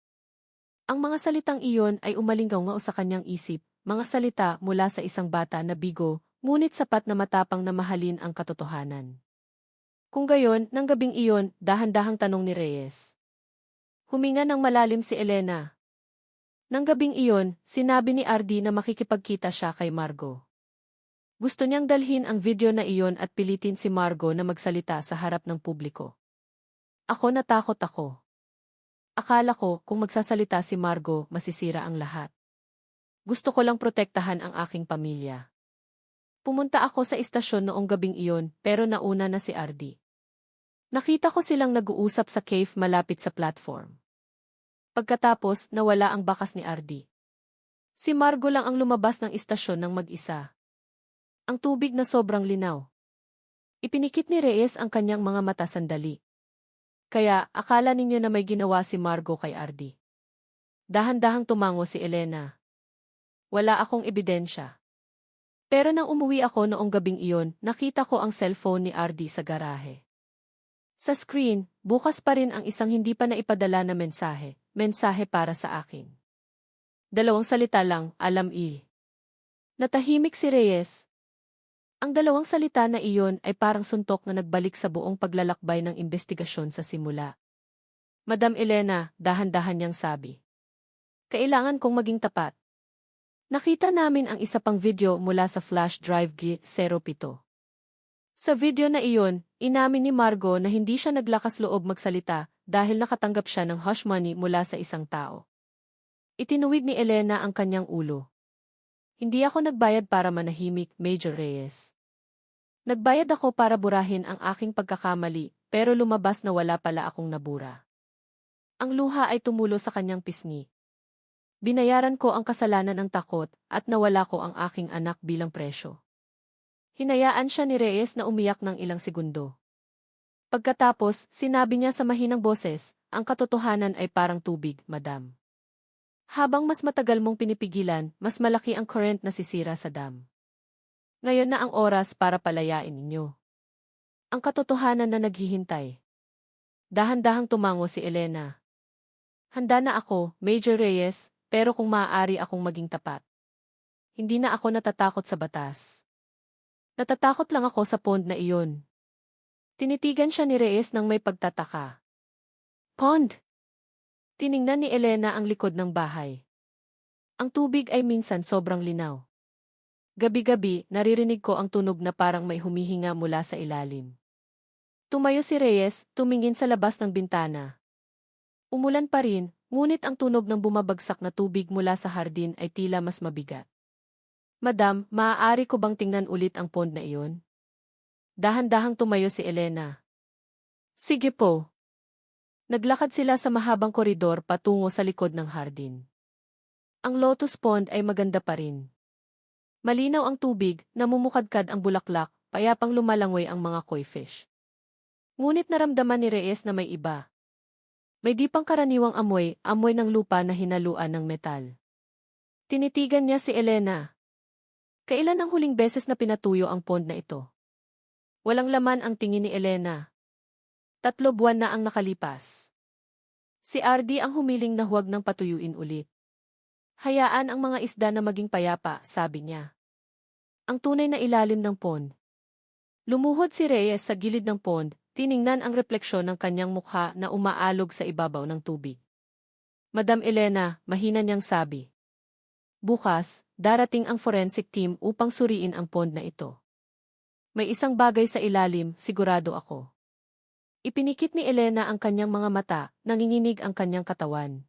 Ang mga salitang iyon ay umalinggaw sa kanyang isip, mga salita mula sa isang bata na bigo, ngunit sapat na matapang na mahalin ang katotohanan. Kung gayon, nang gabing iyon, dahan-dahang tanong ni Reyes. Huminga ng malalim si Elena. Nang gabing iyon, sinabi ni Ardy na makikipagkita siya kay Margo. Gusto niyang dalhin ang video na iyon at pilitin si Margo na magsalita sa harap ng publiko. Ako natakot ako. Akala ko, kung magsasalita si Margo, masisira ang lahat. Gusto ko lang protektahan ang aking pamilya. Pumunta ako sa istasyon noong gabing iyon, pero nauna na si Ardy. Nakita ko silang nag-uusap sa cave malapit sa platform. Pagkatapos, nawala ang bakas ni Ardy. Si Margo lang ang lumabas ng istasyon ng mag-isa. Ang tubig na sobrang linaw. Ipinikit ni Reyes ang kanyang mga mata sandali. Kaya, akala ninyo na may ginawa si Margo kay Ardy. Dahan-dahang tumango si Elena. Wala akong ebidensya. Pero nang umuwi ako noong gabing iyon, nakita ko ang cellphone ni Ardy sa garahe. Sa screen, bukas pa rin ang isang hindi pa naipadala na mensahe. Mensahe para sa akin. Dalawang salita lang, alam Natahimik si Reyes. Ang dalawang salita na iyon ay parang suntok na nagbalik sa buong paglalakbay ng investigasyon sa simula. Madam Elena, dahan-dahan niyang sabi. Kailangan kong maging tapat. Nakita namin ang isa pang video mula sa flash drive G07. Sa video na iyon, inamin ni Margo na hindi siya naglakas loob magsalita dahil nakatanggap siya ng hush money mula sa isang tao. Itinuwid ni Elena ang kanyang ulo. Hindi ako nagbayad para manahimik, Major Reyes. Nagbayad ako para burahin ang aking pagkakamali, pero lumabas na wala pala akong nabura. Ang luha ay tumulo sa kanyang pisngi. Binayaran ko ang kasalanan ng takot at nawala ko ang aking anak bilang presyo. Hinayaan siya ni Reyes na umiyak ng ilang segundo. Pagkatapos, sinabi niya sa mahinang boses, ang katotohanan ay parang tubig, madam. Habang mas matagal mong pinipigilan, mas malaki ang current na sisira sa dam. Ngayon na ang oras para palayain ninyo. Ang katotohanan na naghihintay. Dahan-dahang tumango si Elena. Handa na ako, Major Reyes, pero kung maaari akong maging tapat. Hindi na ako natatakot sa batas. Natatakot lang ako sa pond na iyon. Tinitigan siya ni Reyes nang may pagtataka. Pond! Tiningnan ni Elena ang likod ng bahay. Ang tubig ay minsan sobrang linaw. Gabi-gabi, naririnig ko ang tunog na parang may humihinga mula sa ilalim. Tumayo si Reyes, tumingin sa labas ng bintana. Umulan pa rin, ngunit ang tunog ng bumabagsak na tubig mula sa hardin ay tila mas mabigat. Madam, maaari ko bang tingnan ulit ang pond na iyon? Dahan-dahang tumayo si Elena. Sige po. Naglakad sila sa mahabang koridor patungo sa likod ng hardin. Ang lotus pond ay maganda pa rin. Malinaw ang tubig, namumukadkad ang bulaklak, payapang lumalangoy ang mga koi fish. Ngunit naramdaman ni Reyes na may iba. May di pangkaraniwang amoy, amoy ng lupa na hinaluan ng metal. Tinitigan niya si Elena. Kailan ang huling beses na pinatuyo ang pond na ito? Walang laman ang tingin ni Elena. 3 buwan na ang nakalipas. Si RD ang humiling na huwag nang patuyuin ulit. Hayaan ang mga isda na maging payapa, sabi niya. Ang tunay na ilalim ng pond. Lumuhod si Reyes sa gilid ng pond, tiningnan ang refleksyon ng kanyang mukha na umaalog sa ibabaw ng tubig. Madam Elena, mahina niyang sabi. Bukas, darating ang forensic team upang suriin ang pond na ito. May isang bagay sa ilalim, sigurado ako. Ipinikit ni Elena ang kanyang mga mata, nanginginig ang kanyang katawan.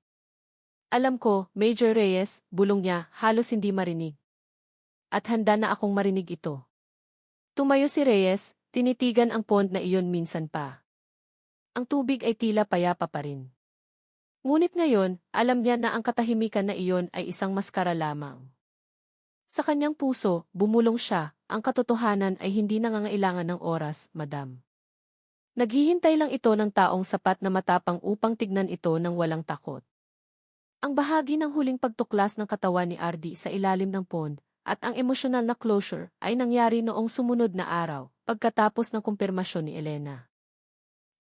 Alam ko, Major Reyes, bulong niya, halos hindi marinig. At handa na akong marinig ito. Tumayo si Reyes, tinitigan ang pond na iyon minsan pa. Ang tubig ay tila payapa pa rin. Ngunit ngayon, alam niya na ang katahimikan na iyon ay isang maskara lamang. Sa kanyang puso, bumulong siya, ang katotohanan ay hindi nangangailangan ng oras, madam. Naghihintay lang ito ng taong sapat na matapang upang tignan ito ng walang takot. Ang bahagi ng huling pagtuklas ng katawan ni RD sa ilalim ng pond, at ang emosyonal na closure ay nangyari noong sumunod na araw, pagkatapos ng kumpirmasyon ni Elena.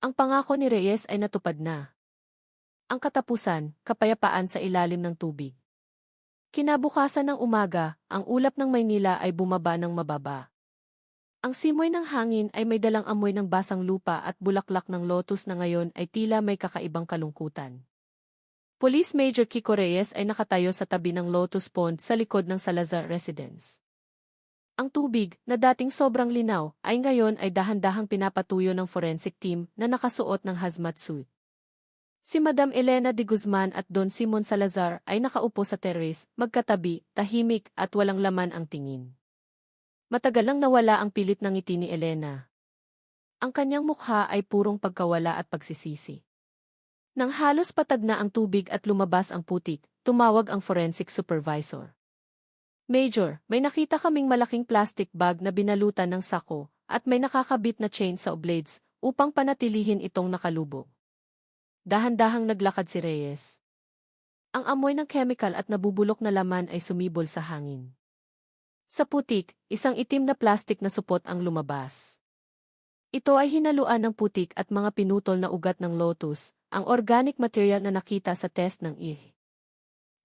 Ang pangako ni Reyes ay natupad na. Ang katapusan, kapayapaan sa ilalim ng tubig. Kinabukasan ng umaga, ang ulap ng Maynila ay bumaba ng mababa. Ang simoy ng hangin ay may dalang amoy ng basang lupa at bulaklak ng lotus na ngayon ay tila may kakaibang kalungkutan. Police Major Kiko Reyes ay nakatayo sa tabi ng Lotus Pond sa likod ng Salazar Residence. Ang tubig, na dating sobrang linaw, ay ngayon ay dahan-dahang pinapatuyo ng forensic team na nakasuot ng hazmat suit. Si Madam Elena de Guzman at Don Simon Salazar ay nakaupo sa terrace, magkatabi, tahimik at walang laman ang tingin. Matagal nang nawala ang pilit ng ngiti ni Elena. Ang kanyang mukha ay purong pagkawala at pagsisisi. Nang halos patag na ang tubig at lumabas ang putik, tumawag ang forensic supervisor. Major, may nakita kaming malaking plastic bag na binalutan ng sako at may nakakabit na chain sa blades upang panatilihin itong nakalubog. Dahan-dahang naglakad si Reyes. Ang amoy ng chemical at nabubulok na laman ay sumibol sa hangin. Sa putik, isang itim na plastic na supot ang lumabas. Ito ay hinaluan ng putik at mga pinutol na ugat ng lotus, ang organic material na nakita sa test ng IH.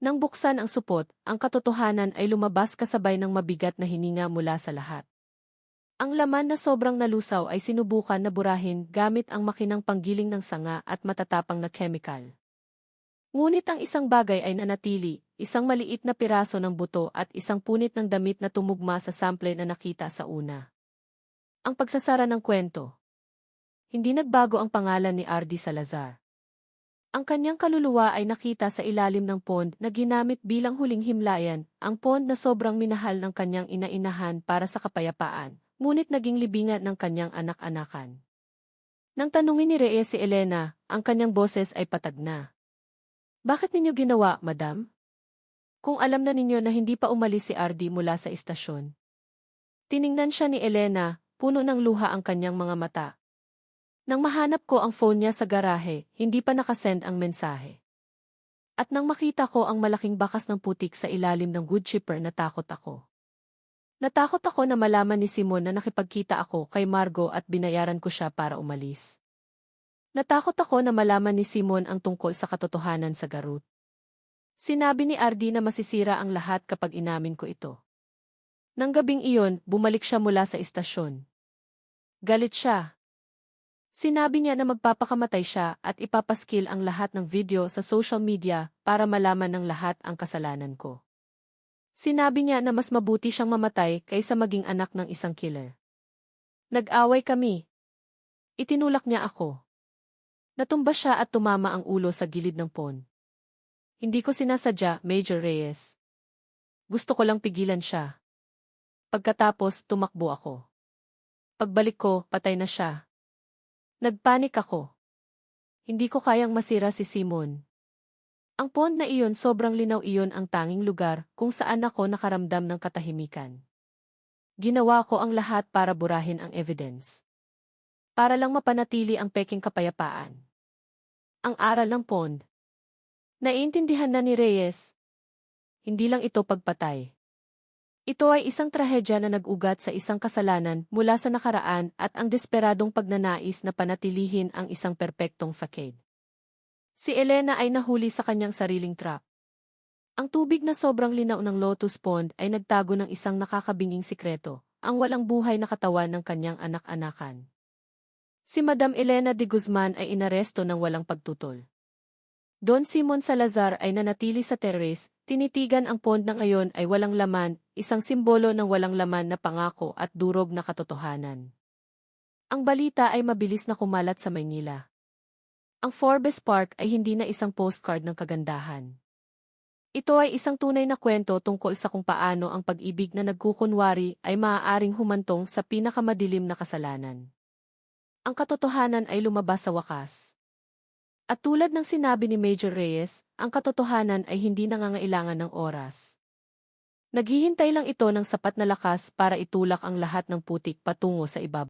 Nang buksan ang supot, ang katotohanan ay lumabas kasabay ng mabigat na hininga mula sa lahat. Ang laman na sobrang nalusaw ay sinubukan na burahin gamit ang makinang panggiling ng sanga at matatapang na chemical. Ngunit ang isang bagay ay nanatili, isang maliit na piraso ng buto at isang punit ng damit na tumugma sa sample na nakita sa una. Ang pagsasara ng kwento. Hindi nagbago ang pangalan ni RD Salazar. Ang kanyang kaluluwa ay nakita sa ilalim ng pond na ginamit bilang huling himlayan, ang pond na sobrang minahal ng kanyang ina-inahan para sa kapayapaan, ngunit naging libingan ng kanyang anak-anakan. Nang tanungin ni Reyes si Elena, ang kanyang boses ay patag na. Bakit ninyo ginawa, madam? Kung alam na ninyo na hindi pa umalis si RD mula sa istasyon. Tiningnan siya ni Elena, puno ng luha ang kanyang mga mata. Nang mahanap ko ang phone niya sa garahe, hindi pa nakasend ang mensahe. At nang makita ko ang malaking bakas ng putik sa ilalim ng wood chipper, natakot ako. Natakot ako na malaman ni Simon na nakipagkita ako kay Margo at binayaran ko siya para umalis. Natakot ako na malaman ni Simon ang tungkol sa katotohanan sa Garut. Sinabi ni RD na masisira ang lahat kapag inamin ko ito. Nang gabing iyon, bumalik siya mula sa istasyon. Galit siya. Sinabi niya na magpapakamatay siya at ipapaskil ang lahat ng video sa social media para malaman ng lahat ang kasalanan ko. Sinabi niya na mas mabuti siyang mamatay kaysa maging anak ng isang killer. Nag-away kami. Itinulak niya ako. Natumba siya at tumama ang ulo sa gilid ng pond. Hindi ko sinasadya, Major Reyes. Gusto ko lang pigilan siya. Pagkatapos, tumakbo ako. Pagbalik ko, patay na siya. Nagpanik ako. Hindi ko kayang masira si Simon. Ang pond na iyon, sobrang linaw, iyon ang tanging lugar kung saan ako nakaramdam ng katahimikan. Ginawa ko ang lahat para burahin ang evidence. Para lang mapanatili ang peking kapayapaan. Ang aral ng pond. Naiintindihan na ni Reyes. Hindi lang ito pagpatay. Ito ay isang trahedya na nag-ugat sa isang kasalanan mula sa nakaraan at ang desperadong pagnanais na panatilihin ang isang perpektong facade. Si Elena ay nahuli sa kanyang sariling trap. Ang tubig na sobrang linaw ng Lotus Pond ay nagtago ng isang nakakabinging sikreto, ang walang buhay na katawan ng kanyang anak-anakan. Si Madam Elena de Guzman ay inaresto ng walang pagtutol. Don Simon Salazar ay nanatili sa terrace, tinitigan ang pond na ngayon ay walang laman, isang simbolo ng walang laman na pangako at durog na katotohanan. Ang balita ay mabilis na kumalat sa Maynila. Ang Forbes Park ay hindi na isang postcard ng kagandahan. Ito ay isang tunay na kwento tungkol sa kung paano ang pag-ibig na nagkukunwari ay maaaring humantong sa pinakamadilim na kasalanan. Ang katotohanan ay lumabas sa wakas. At tulad ng sinabi ni Major Reyes, ang katotohanan ay hindi nangangailangan ng oras. Naghihintay lang ito ng sapat na lakas para itulak ang lahat ng putik patungo sa ibaba.